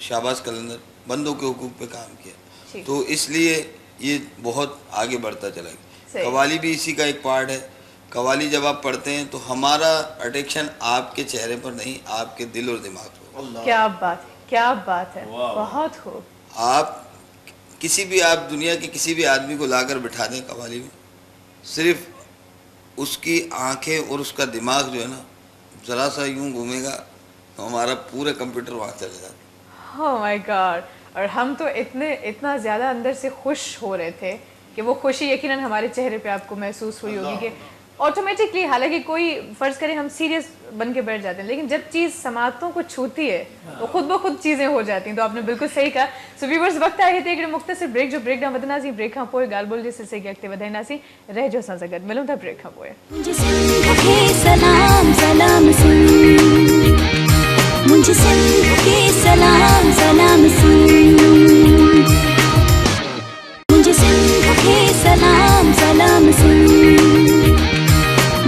शाहबाज कलंदर बंदों के हुकूक पे काम किया, तो इसलिए ये बहुत आगे बढ़ता चला गया। कवाली भी इसी का एक पार्ट है। कवाली जब आप पढ़ते हैं तो हमारा अटेंशन आपके चेहरे पर नहीं, आपके दिल और दिमाग पर। क्या बात है, क्या बात है, बहुत खूब। आप किसी भी, आप दुनिया के किसी भी आदमी को लाकर बिठा दें कवाली में, सिर्फ उसकी आंखें और उसका दिमाग जो है ना, ज़रा सा यूं घूमेगा तो हमारा पूरा कंप्यूटर वहाँ चले जाता। Oh my God. और हम तो इतना ज़्यादा अंदर से खुश हो रहे थे कि वो खुशी यकीनन हमारे चेहरे पे आपको महसूस हुई होगी कि ऑटोमेटिकली, हालांकि कोई फर्ज करें हम सीरियस बन के बैठ जाते हैं, लेकिन जब चीज़ समातों को छूती है तो खुद ब खुद चीज़ें हो जाती हैं। तो आपने बिल्कुल सही कहा। सो व्यूअर्स, वक्त आए थे एक मुख्तसर ब्रेक, जो ब्रेक ना वदनासी ब्रेक खां पोए गाल बोल जैसे से अॻिते वधाईंदासीं। रह जो असां सां गॾु, मिलूं था ब्रेक खां पोइ। मुझे सिंध के सलाम सलाम सुन, मुझे सिंध के सलाम सलाम सुन, मुझे सिंध के सलाम सलाम सुन,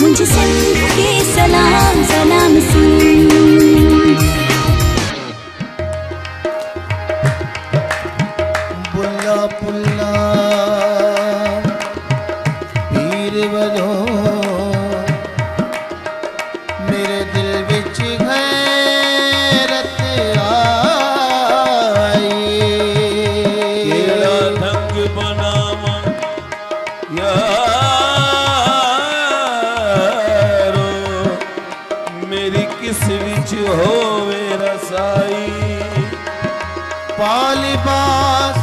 मुझे सिंध के सलाम सलाम सुन। पुल्ला पीर वलों मेरे दिल विच गैरत आई। केड़ा ढंग बनावा यारो मेरी किस विच होवे रसाई। पालिबास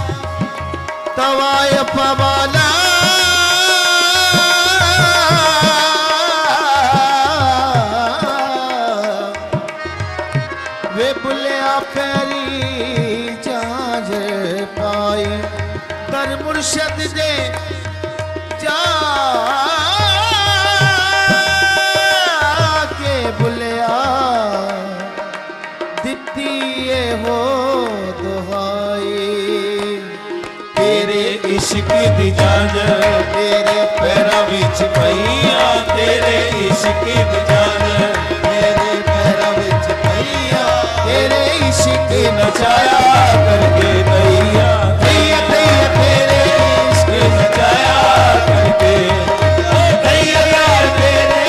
तवाय पवाला वे बुलिया पैरी जाज पाई कर मुर्शद दे जा के बुलिया दिती ये हो दुहाई। तेरे इश्क दी जान तेरे पैरां विच पईया तेरे इश्क दी जान मेरे पैरां विच पईया तेरे इश्क नचाया करके दैया दैया दैया तेरे इश्क नचाया करके दैया यार तेरे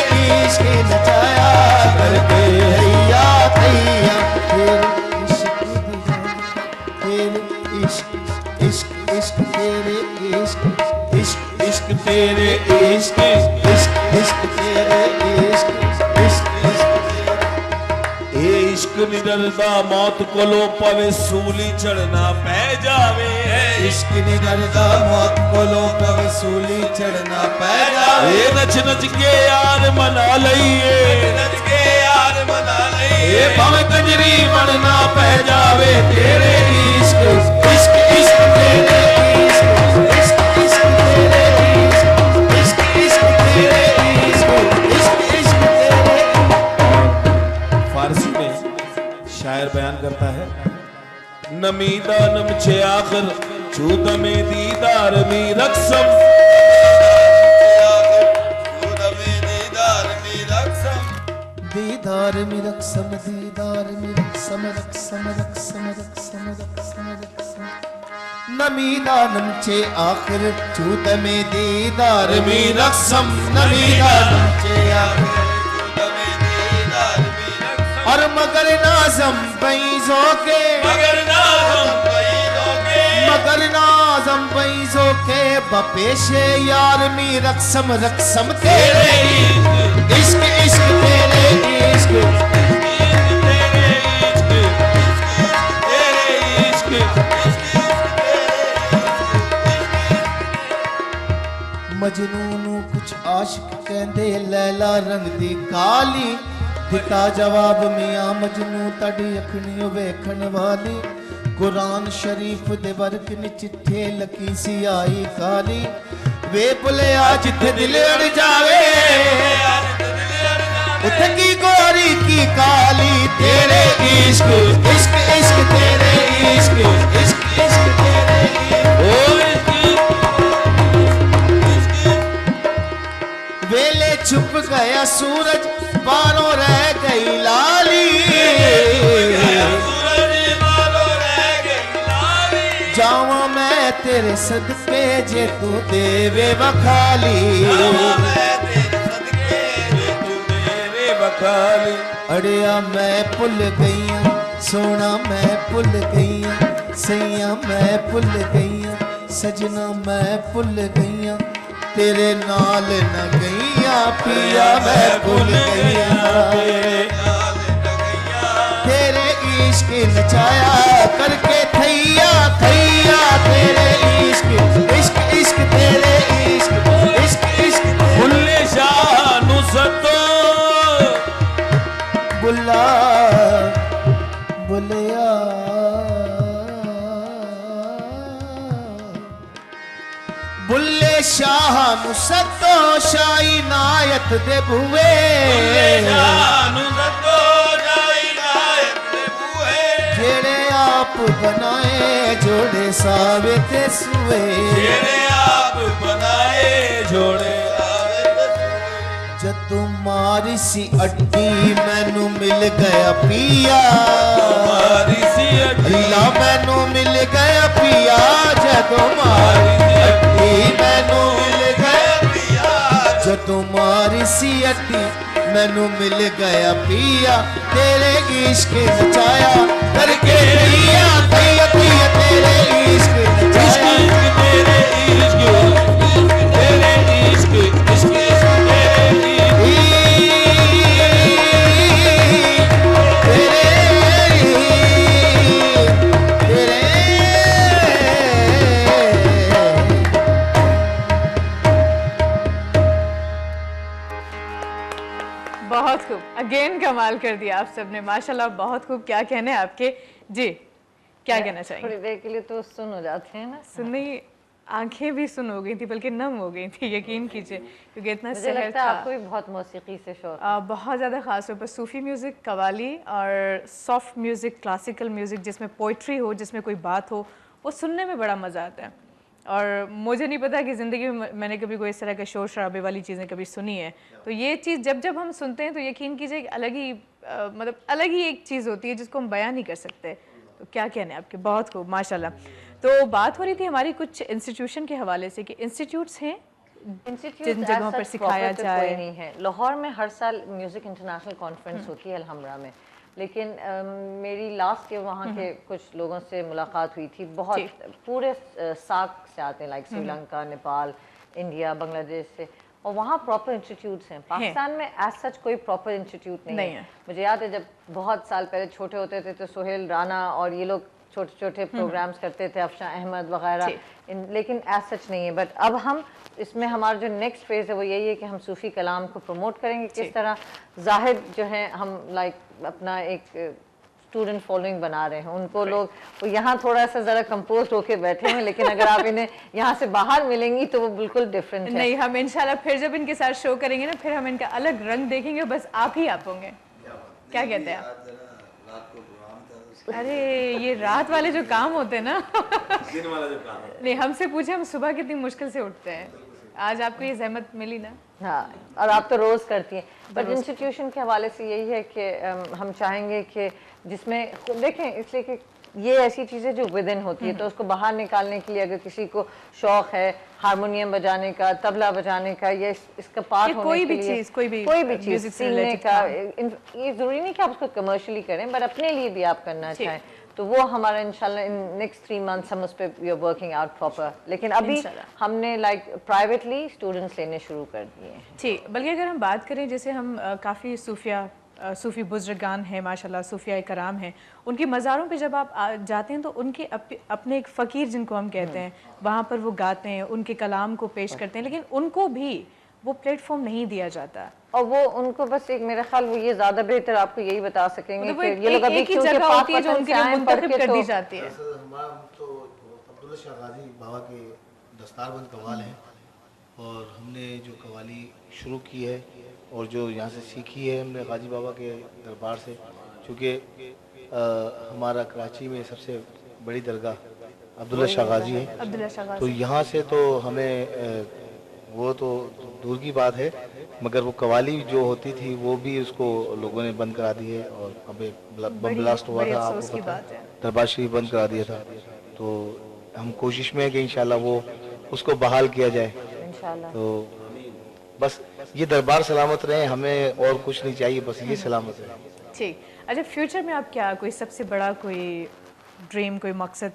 इश्क नचाया करके दैया दैया तेरे इश्क इश्क इश्क तेरे इश्क इश्क इश्क तेरे इश्क इश्क इश्क तेरे इश्क इश्क इश्क ए इश्क निडरदा मौत कोलों पवे सूली चढ़ना पै जावे। इश्क निडरदा मौत कोलों पवे सूली चढ़ना पै जावे। ए नच नच के यार मना लईए नच के यार मना लईए भावे कंजरी बनना पै जावे। तेरे इश्क इश्क इश्क तेरे इश्क इश्क इश्क तेरे इश्क इश्क इश्क तेरे इश्क इश्क इश्क तेरे। फारसी में शायर बयान करता है नमीदा नमचे आखिर चूद में दीदार मी रक्सम दीदार में रक्सम दीदार में रक्सम रक्सम रक्सम रक्सम रक्सम रक्सम नमीदा नमचे आखिर चूत में दीदार में रक्सम नमीदा नमचे आखिर और मगर नाज़म पैसों के मगर नाज़म पैसों के बपेशे यार मी रक्सम रक्सम तेरे इश्क इश्क तेरे इश्क मजनू नू कुछ आशिक कहंदे लैला रंग दी काली दिता जवाब मियां मजनू तड़ी अखनी वेखण वाली। कुरान शरीफ दे वर्क ने चिट्ठे लकी सी आई काली वे बुलिया जिथे दिल अड़ जावे उथे की गोरी की काली। तेरे इश्क इश्क इश्क तेरे इश्क इश्क इश्क तेरे वेले छुप गया सूरज बारों रह गई लाली। जावा मैं तेरे सदके जे तू देवे बखाली। अड़िया मैं भुल गईया सोना मैं भुल गईया सैया मैं भुल गईया सजना मैं भुल गईया तेरे नाल न गईया पिया मैं भुल गईया तेरे इश्क नचाया करके थैया थैया तेरे इश्क इश्क इश्क तेरे इश्क इश्क इश्क बुल्ले शाह नु सतो बुल्ला बुलिया बुल्ले शाह नु सतो शाही नायत दे बुए जेड़े आप बनाए जोड़े सावे ते सुए आप बनाए जोड़े जदू मारी सी अड्डी मैनू मिल गया पिया मारी सी अड्डी अल्लाह मैनू मिल गया पिया जदों मारी अड्डी मैनू मिल गया पिया जदों मारी सी अड्डी मैनू मिल गया पिया तेरे इश्क नचाया करके पिया पिया पिया तेरे इश्क नचाया तेरे इश्क तेरे इश्क इश्क बहुत खूब, अगेन कमाल कर दिया आप सबने, माशाल्लाह बहुत खूब। क्या कहने हैं आपके जी, क्या कहना चाहेंगे? थोड़ी देर के लिए तो सुन हो जाते हैं ना, सुनने आंखें भी सुन हो गई थी, बल्कि नम हो गई थी, यकीन कीजिए, क्योंकि इतना मुझे सहर लगता है था। आपको भी बहुत मौसीकी से शौक बहुत ज़्यादा ख़ास तौर पर सूफ़ी म्यूज़िक, कवाली और सॉफ्ट म्यूज़िक, क्लासिकल म्यूज़िक जिसमें पोइट्री हो, जिसमें कोई बात हो, वो सुनने में बड़ा मज़ा आता है। और मुझे नहीं पता कि ज़िंदगी में मैंने कभी कोई इस तरह के शोर शराबे वाली चीज़ें कभी सुनी है। तो ये चीज़ जब जब हम सुनते हैं तो यकीन कीजिए कि अलग ही मतलब अलग ही एक चीज़ होती है जिसको हम बयान नहीं कर सकते। तो क्या कहने हैं आपके, बहुत खूब माशाल्लाह। तो बात हो रही थी हमारी कुछ इंस्टीट्यूशन के हवाले से कि इंस्टीट्यूट्स हैं जिन जगहों पर सिखाया जाए। नहीं है। लाहौर में हर साल म्यूज़िक इंटरनेशनल कॉन्फ्रेंस होती है अलहमरा में, लेकिन मेरी लास्ट के वहाँ के कुछ लोगों से मुलाकात हुई थी, बहुत पूरे साक से आते हैं, लाइक श्रीलंका, नेपाल, इंडिया, बांग्लादेश से, और वहाँ प्रॉपर इंस्टीट्यूट्स हैं। पाकिस्तान में एज सच कोई प्रॉपर इंस्टीट्यूट नहीं है। मुझे याद है जब बहुत साल पहले छोटे होते थे तो सोहेल राना और ये लोग छोटे छोटे प्रोग्राम्स करते थे, अफशा अहमद वगैरह, लेकिन एज सच नहीं है। बट अब हम इसमें हमारा जो नेक्स्ट फेज़ है वो यही है कि हम सूफ़ी कलाम को प्रमोट करेंगे, किस तरह जाहिर जो है हम लाइक अपना एक स्टूडेंट फॉलोइंग बना रहे हैं, उनको लोग वो यहाँ थोड़ा सा ज़रा कंपोज होके बैठे हैं, लेकिन अगर आप इन्हें यहाँ से बाहर मिलेंगी तो वो बिल्कुल डिफरेंट है। नहीं, हम इंशाल्लाह फिर जब इनके साथ शो करेंगे ना, फिर हम इनका अलग रंग देखेंगे, बस आप ही आप होंगे। क्या कहते हैं आप? अरे ये रात वाले जो काम होते हैं ना दिन वाला जो काम है। नहीं, हमसे पूछे हम सुबह कितनी मुश्किल से उठते हैं, आज आपको ये जहमत मिली ना। हाँ, और आप तो रोज़ करती हैं। बट इंस्टीट्यूशन के हवाले से यही है कि हम चाहेंगे कि जिसमें देखें, इसलिए कि ये ऐसी चीज़ें जो विद इन होती है, तो उसको बाहर निकालने के लिए अगर किसी को शौक़ है हारमोनियम बजाने का, तबला बजाने का, या इसका पार्ट होने कोई के भी लिए चीज़, कोई भी चीज़ सीखने का, ये ज़रूरी नहीं कि आप उसको कमर्शियली करें, बट अपने लिए भी आप करना चाहें, तो वो हमारा इंशाल्लाह इन नेक्स्ट 3 मंथ्स हम उस पर we are working out proper. लेकिन अभी हमने लाइक प्राइवेटली स्टूडेंट्स लेने शुरू कर दिए हैं। ठीक, बल्कि अगर हम बात करें, जैसे हम काफ़ी सूफ़ी बुज़ुर्गान हैं माशाल्लाह, सूफिया कराम हैं, उनकी मज़ारों पे जब आप जाते हैं तो उनके अपने एक फ़कीर जिनको हम कहते हैं, वहाँ पर वो गाते हैं, उनके कलाम को पेश करते हैं, लेकिन उनको भी वो प्लेटफॉर्म नहीं दिया जाता। और वो उनको बस एक, मेरा ख्याल वो ये ज़्यादा बेहतर आपको यही बता सकेंगे कि ये लोग अभी क्योंकि जगह होती है जो उनके लिए मुंतखब कर दी जाती है। हमारा तो अब्दुल्ला शाह गाजी बाबा के दस्तारबंद कवाल हैं, और हमने जो कवाली शुरू की है और जो यहाँ से सीखी है हमने गाजी बाबा के दरबार से, क्योंकि हमारा कराची में सबसे बड़ी दरगाह अब्दुल्ला शाह गाजी है, तो यहाँ से तो हमें वो तो दूर की बात है, मगर वो कवाली जो होती थी वो भी उसको लोगों ने बंद करा दी है, और अभी बम ब्लास्ट हुआ था, आपको पता है, दरबार शरीफ बंद करा दिया था। तो हम कोशिश में है कि इंशाल्लाह वो उसको बहाल किया जाए। तो बस ये दरबार सलामत रहे, हमें और कुछ नहीं चाहिए, बस ये सलामत रहे। ठीक, अच्छा फ्यूचर में आप क्या कोई सबसे बड़ा कोई ड्रीम, कोई मकसद,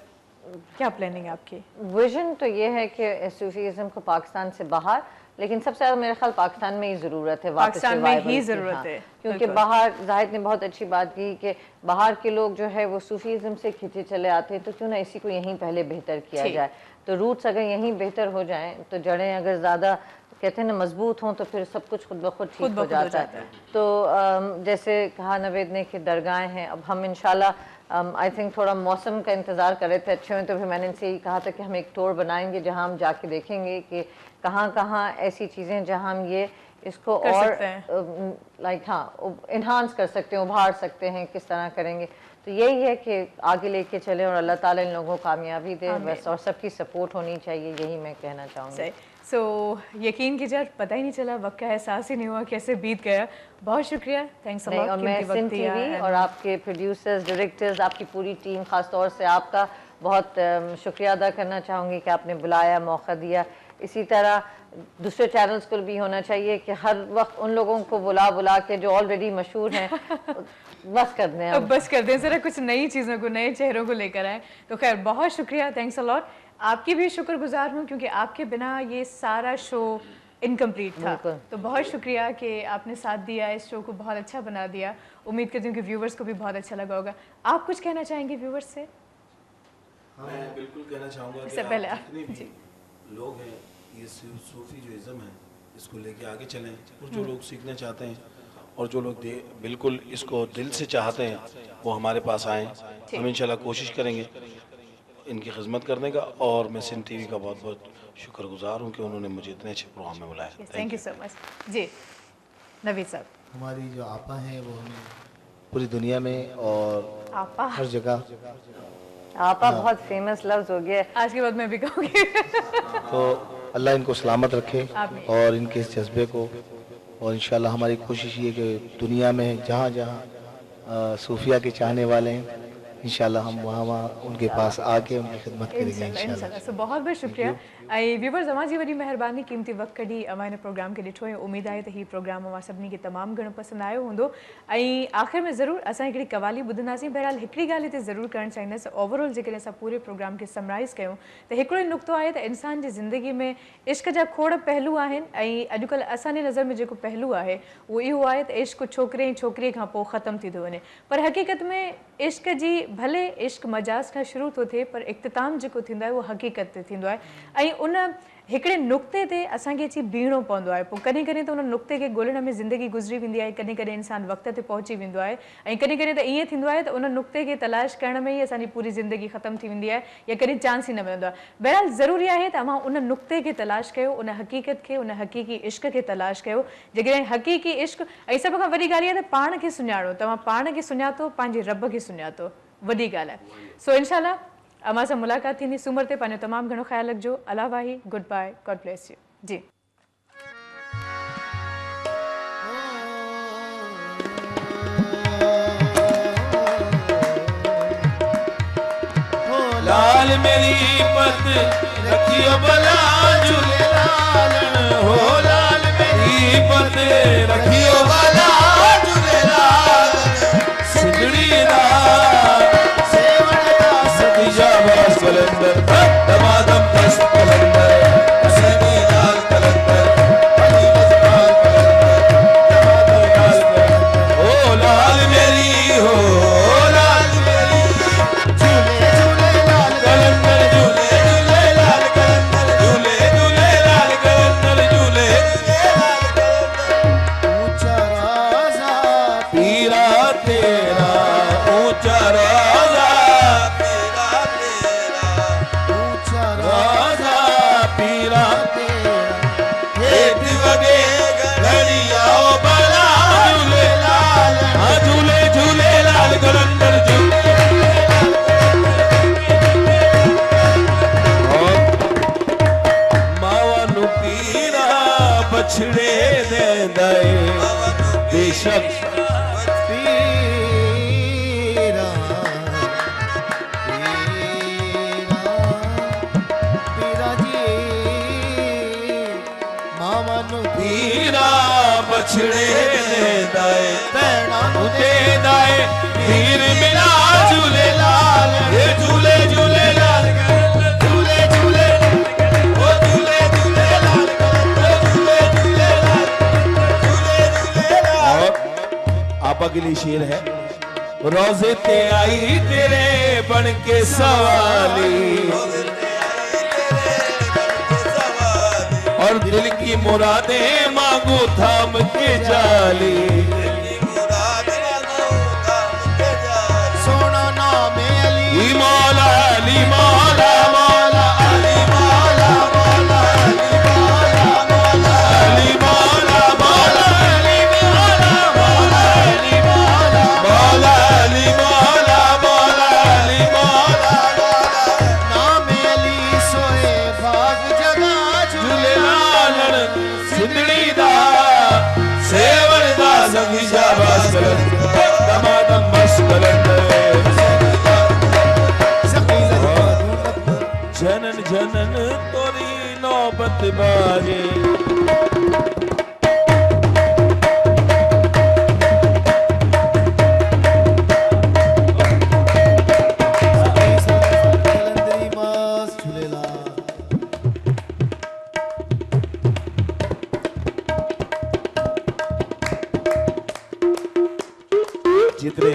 क्या प्लानिंग है आपकी? विजन तो ये है कि सूफीज़म को पाकिस्तान से बाहर, लेकिन सबसे ज़्यादा मेरे ख्याल पाकिस्तान में ही ज़रूरत है, पाकिस्तान में ही ज़रूरत है, क्योंकि बाहर जाहिद ने बहुत अच्छी बात की कि बाहर के लोग जो है वो सूफीज़म से खिंचे चले आते हैं, तो क्यों ना इसी को यहीं पहले बेहतर किया जाए। तो रूट्स अगर यहीं बेहतर हो जाएं, तो जड़ें अगर ज़्यादा कहते हैं ना मजबूत हों, तो फिर सब कुछ खुद ब खुद ठीक हो जाता है। तो जैसे कहा नवेद ने कि दरगाहें हैं, अब हम इंशाल्लाह आई थिंक थोड़ा मौसम का इंतज़ार कर रहे थे अच्छे में, तो फिर मैंने इनसे यही कहा था कि हम एक टूर बनाएंगे जहाँ हम जाके देखेंगे कि कहाँ कहाँ ऐसी चीज़ें जहाँ हम ये इसको और लाइक हाँ इन्हांस कर सकते हैं, उभार सकते हैं, किस तरह करेंगे। तो यही है कि आगे लेके चले और अल्लाह ताला इन लोगों को कामयाबी दे बस, और सबकी सपोर्ट होनी चाहिए, यही मैं कहना चाहूँगी। सो यकीन कीजिए पता ही नहीं चला, वक्त का एहसास ही नहीं हुआ कैसे बीत गया। बहुत शुक्रिया, थैंक्स अ लॉट। और मैं सिंध टीवी और आपके प्रोड्यूसर्स, डायरेक्टर्स, आपकी पूरी टीम, खास तौर से आपका बहुत शुक्रिया अदा करना चाहूँगी कि आपने बुलाया, मौका दिया। इसी तरह दूसरे चैनल्स को भी होना चाहिए कि हर वक्त उन लोगों को बुला के जो ऑलरेडी मशहूर हैं बस कर दें, अब बस कर दें, ज़रा कुछ नई चीज़ों को, नए चेहरों को लेकर आए। तो खैर बहुत शुक्रिया, थैंक्स अ लॉट। आपकी भी शुक्रगुजार हूँ क्योंकि आपके बिना ये सारा शो इनकम्प्लीट था। तो बहुत शुक्रिया कि आपने साथ दिया, इस शो को बहुत अच्छा बना दिया। उम्मीद करती हूँ कि व्यूवर्स को भी बहुत अच्छा लगा होगा। आप कुछ कहना चाहेंगे व्यूवर्स से? मैं बिल्कुल कहना चाहूँगा इससे पहले जितने भी लोग हैं ये सूफी जो इज़्म है इसको लेके आगे चलें, और जो लोग सीखना चाहते हैं और जो लोग बिल्कुल इसको दिल से चाहते हैं वो हमारे पास आएँ। हम इंशाल्लाह कोशिश करेंगे इनकी खिदमत करने का, और मैं सिंध टीवी का बहुत बहुत शुक्रगुजार हूँ कि उन्होंने मुझे इतने अच्छे प्रोग्राम में बुलाया। Thank you so much. जी नवीद साहब, हमारी जो आपा हैं वो हमें पूरी दुनिया में और आपा हर जगह, आपा बहुत फेमस लफ्ज हो गया, आज के बाद मैं भी कहूँगी। तो अल्लाह इनको सलामत रखे और इनके इस जज्बे को, और इंशाल्लाह हमारी कोशिश ये कि दुनिया में जहाँ जहाँ सूफिया के चाहने वाले हैं इंशाल्लाह हम वहाँ उनके पास आके उनकी खिदमत करेंगे इंशाल्लाह। सो बहुत बहुत शुक्रिया। ऐं व्यूवर्स अवां जी वॾी महिरबानी, क़ीमती वक़्तु कढी अवां हिन प्रोग्राम खे ॾिठो ऐं उमेदु आहे त हीउ प्रोग्राम अवां सभिनी खे तमामु घणो पसंदि आयो हूंदो। ऐं आख़िर में ज़रूरु असां हिकिड़ी कवाली ॿुधंदासीं। बहरहाल हिकिड़ी ॻाल्हि हिते ज़रूरु करणु चाहींदसि, ओवरऑल जेकॾहिं असां पूरे प्रोग्राम खे समराइज़ कयूं त हिकिड़ो ई नुक़्तो आहे त इंसान जी ज़िंदगी में इश्क जा खोड़ पहलू आहिनि, ऐं अॼुकल्ह असांजी नज़र में जेको पहलू आहे उहो इहो आहे त इश्क छोकिरे ऐं छोकिरीअ खां पोइ ख़तमु थी थो वञे, पर हक़ीक़त में इश्क जी भले इश्क मजाज़ खां शुरू थो थिए पर इख़्तिताम जेको थींदो आहे उहो हक़ीक़त ते थींदो आहे। ऐं उन हिकिड़े नुक़्ते ते असांखे अची बीहणो पवंदो आहे। पोइ कॾहिं कॾहिं त उन नुक़्ते खे ॻोल्हण में ज़िंदगी गुज़री वेंदी आहे, कॾहिं कॾहिं इंसानु वक़्त ते पहुची वेंदो आहे, ऐं कॾहिं कॾहिं त ईअं थींदो आहे त उन नुक़्ते खे तलाश करण में ई असांजी पूरी ज़िंदगी ख़तमु थी वेंदी आहे या कॾहिं चांस ई न मिलंदो आहे। बहरहाल ज़रूरी आहे त अव्हां उन नुक़्ते खे तलाश कयो, उन हक़ीक़त खे, उन हक़ीक़ी इश्क खे तलाश कयो। जेकॾहिं हक़ीक़ी इश्क, ऐं सभ खां वॾी ॻाल्हि इहा त पाण खे सुञाणो, तव्हां पाण खे सुञातो, पंहिंजे रब खे सुञातो, वॾी ॻाल्हि आहे। सो इंशाल्लाह अमां सां मुलाक़ात थींदी सूमर ते। पंहिंजो तमामु घणो ख़्यालु रखिजो। अला वाही, goodbye, God bless you. जी लाल मेरी पत रखियो भला झूलेलाल, हो लाल मेरी पत रखियो भला झूलेलाल, सिंधड़ी दा सेवण दा सतीजा बस कलंदर दमादम बस कलंदर हसनी लाल कलंदर अली मस्तान कलंदर दमादम लाल ओ लाल मेरी हो लाल मेरी झूले झूले लाल कलंदर झूले झूले लाल कलंदर झूले झूले लाल कलंदर झूले लाल कलंदर ऊंचा राजा पीरा तेरा ऊंचा राजा पीरा तेरा ऊंचा राजा पीरा तेरा हेठ वगे घड़िया ओ बला झूले लाल, हाँ झूले झूले लाल कलंदर झूले मावनु पीरा बछड़े दे दए बेशक पीरा पीरा जी मामनु पीरा बछड़े दे दए पैणा दे दए वीर मिला झूले लाल, ये झूले झूले लाल झूले झूले ओ झूले झूले लाल झूले झूले लाल झूले झूले लाल। आपा के लिए शेर है, रोजे ते आई तेरे बन के सवाली, और दिल की मुरादें मांगू थाम के जाली, सोना नाम अली मौला अली मौला मौला अली मौला मौला अली मौला मौला अली मौला मौला अली मौला मौला अली मौला मौला अली मौला नाम अली सोए भाग जगा झूले लाल सिंधड़ी दा सेवण दा संगी जनन तोरी नौबत बाजे। जितने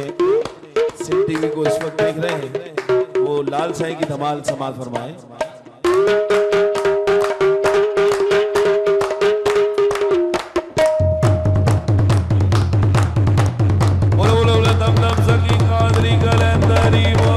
सिंह टीवी को इस वक्त देख रहे हैं वो लाल साईं की धमाल समाल फरमाए। बोलो बोलो बोलो दम दम सकी कादरी कलंदरी वो।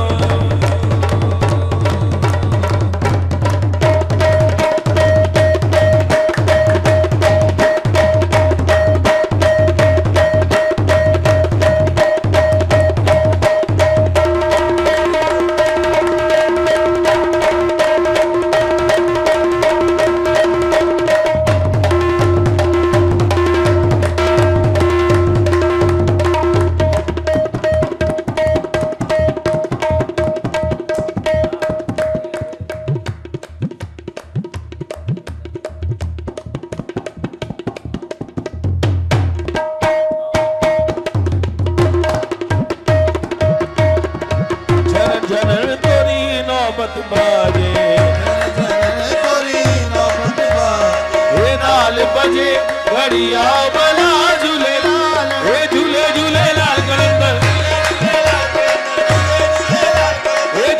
घड़िया बला झूले लाल, झूले झूले लाल कलंदर,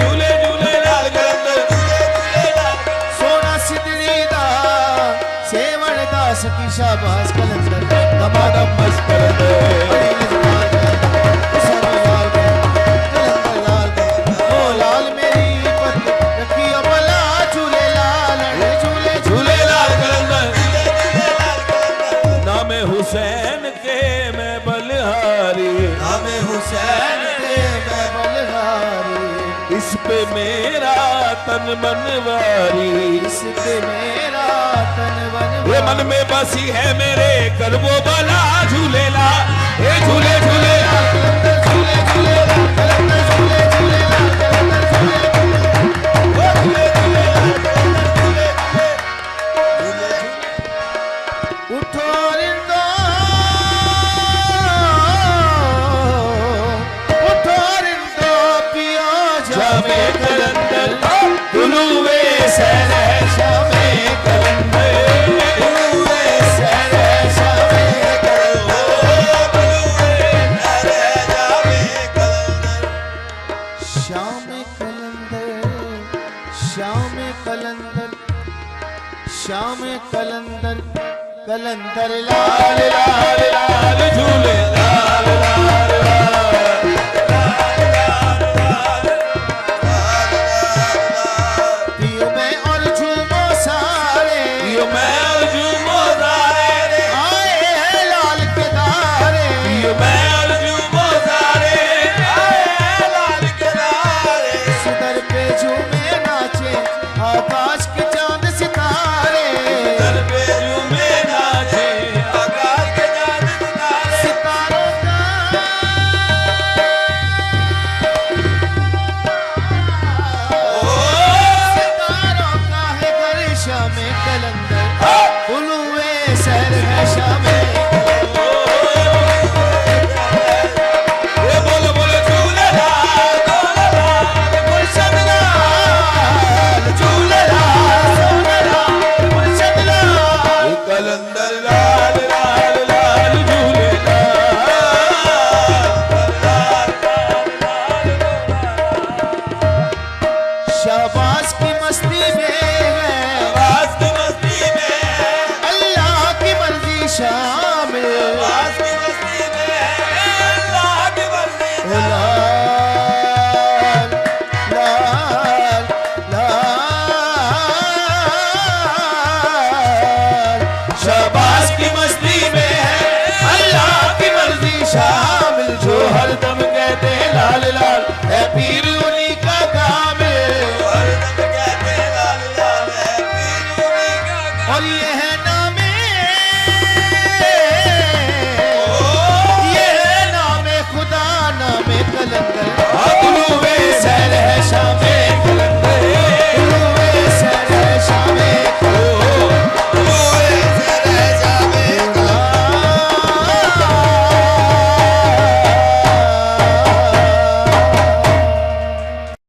झूले झूले लाल कलंदर। सोना सिद्धि दा सेवण दास की शाबाश कलंदर, दमादम बस कलंदर। हुसैन के मैं बलिहारी, नामे हुसैन के मैं बलिहारी, इस पे मेरा तन मनवारी, इस पे मेरा तन मनवारी। ये मन में बसी है मेरे कर वो बला झूले ला, ये झूले झूले ला झूले झूले ला कलंदर, झूले झूले ला कलंदर, झूले झूले ला उठो श्याम कलंदर, कलंदर लाल लाल लाल झूले लाल लाल लाल, पियो मैं और झूमो सारे, पियो मैं और झूमो सारे, आए हैं लाल के दारे, पियो मैं और झूमो सारे, आए हैं लाल के दारे। इस दर पे झूमे नाचे आकाश के चांद सितारे, दर पे झूमे नाचे आकाश के चांद सितारे। सितारों का सितारों का है घर शाम कलंदर, उलूए सर है शाम। बोलो बोलो झूले लाल मुर्शद लाल, झूले लाल, सोने लाल, मुर्शद लाल, कलंदर लाल लाल लाल झूले शाबाश की मस्ती में है, आवाज की मस्ती में अल्लाह की मर्जी शामिल, आवाज की मस्ती में अल्लाह की मर्जी ओ लाल लाल लाल, शाबाश की मस्ती में है अल्लाह की मर्जी शामिल, जो हरदम कहते हैं लाल लाल है पीर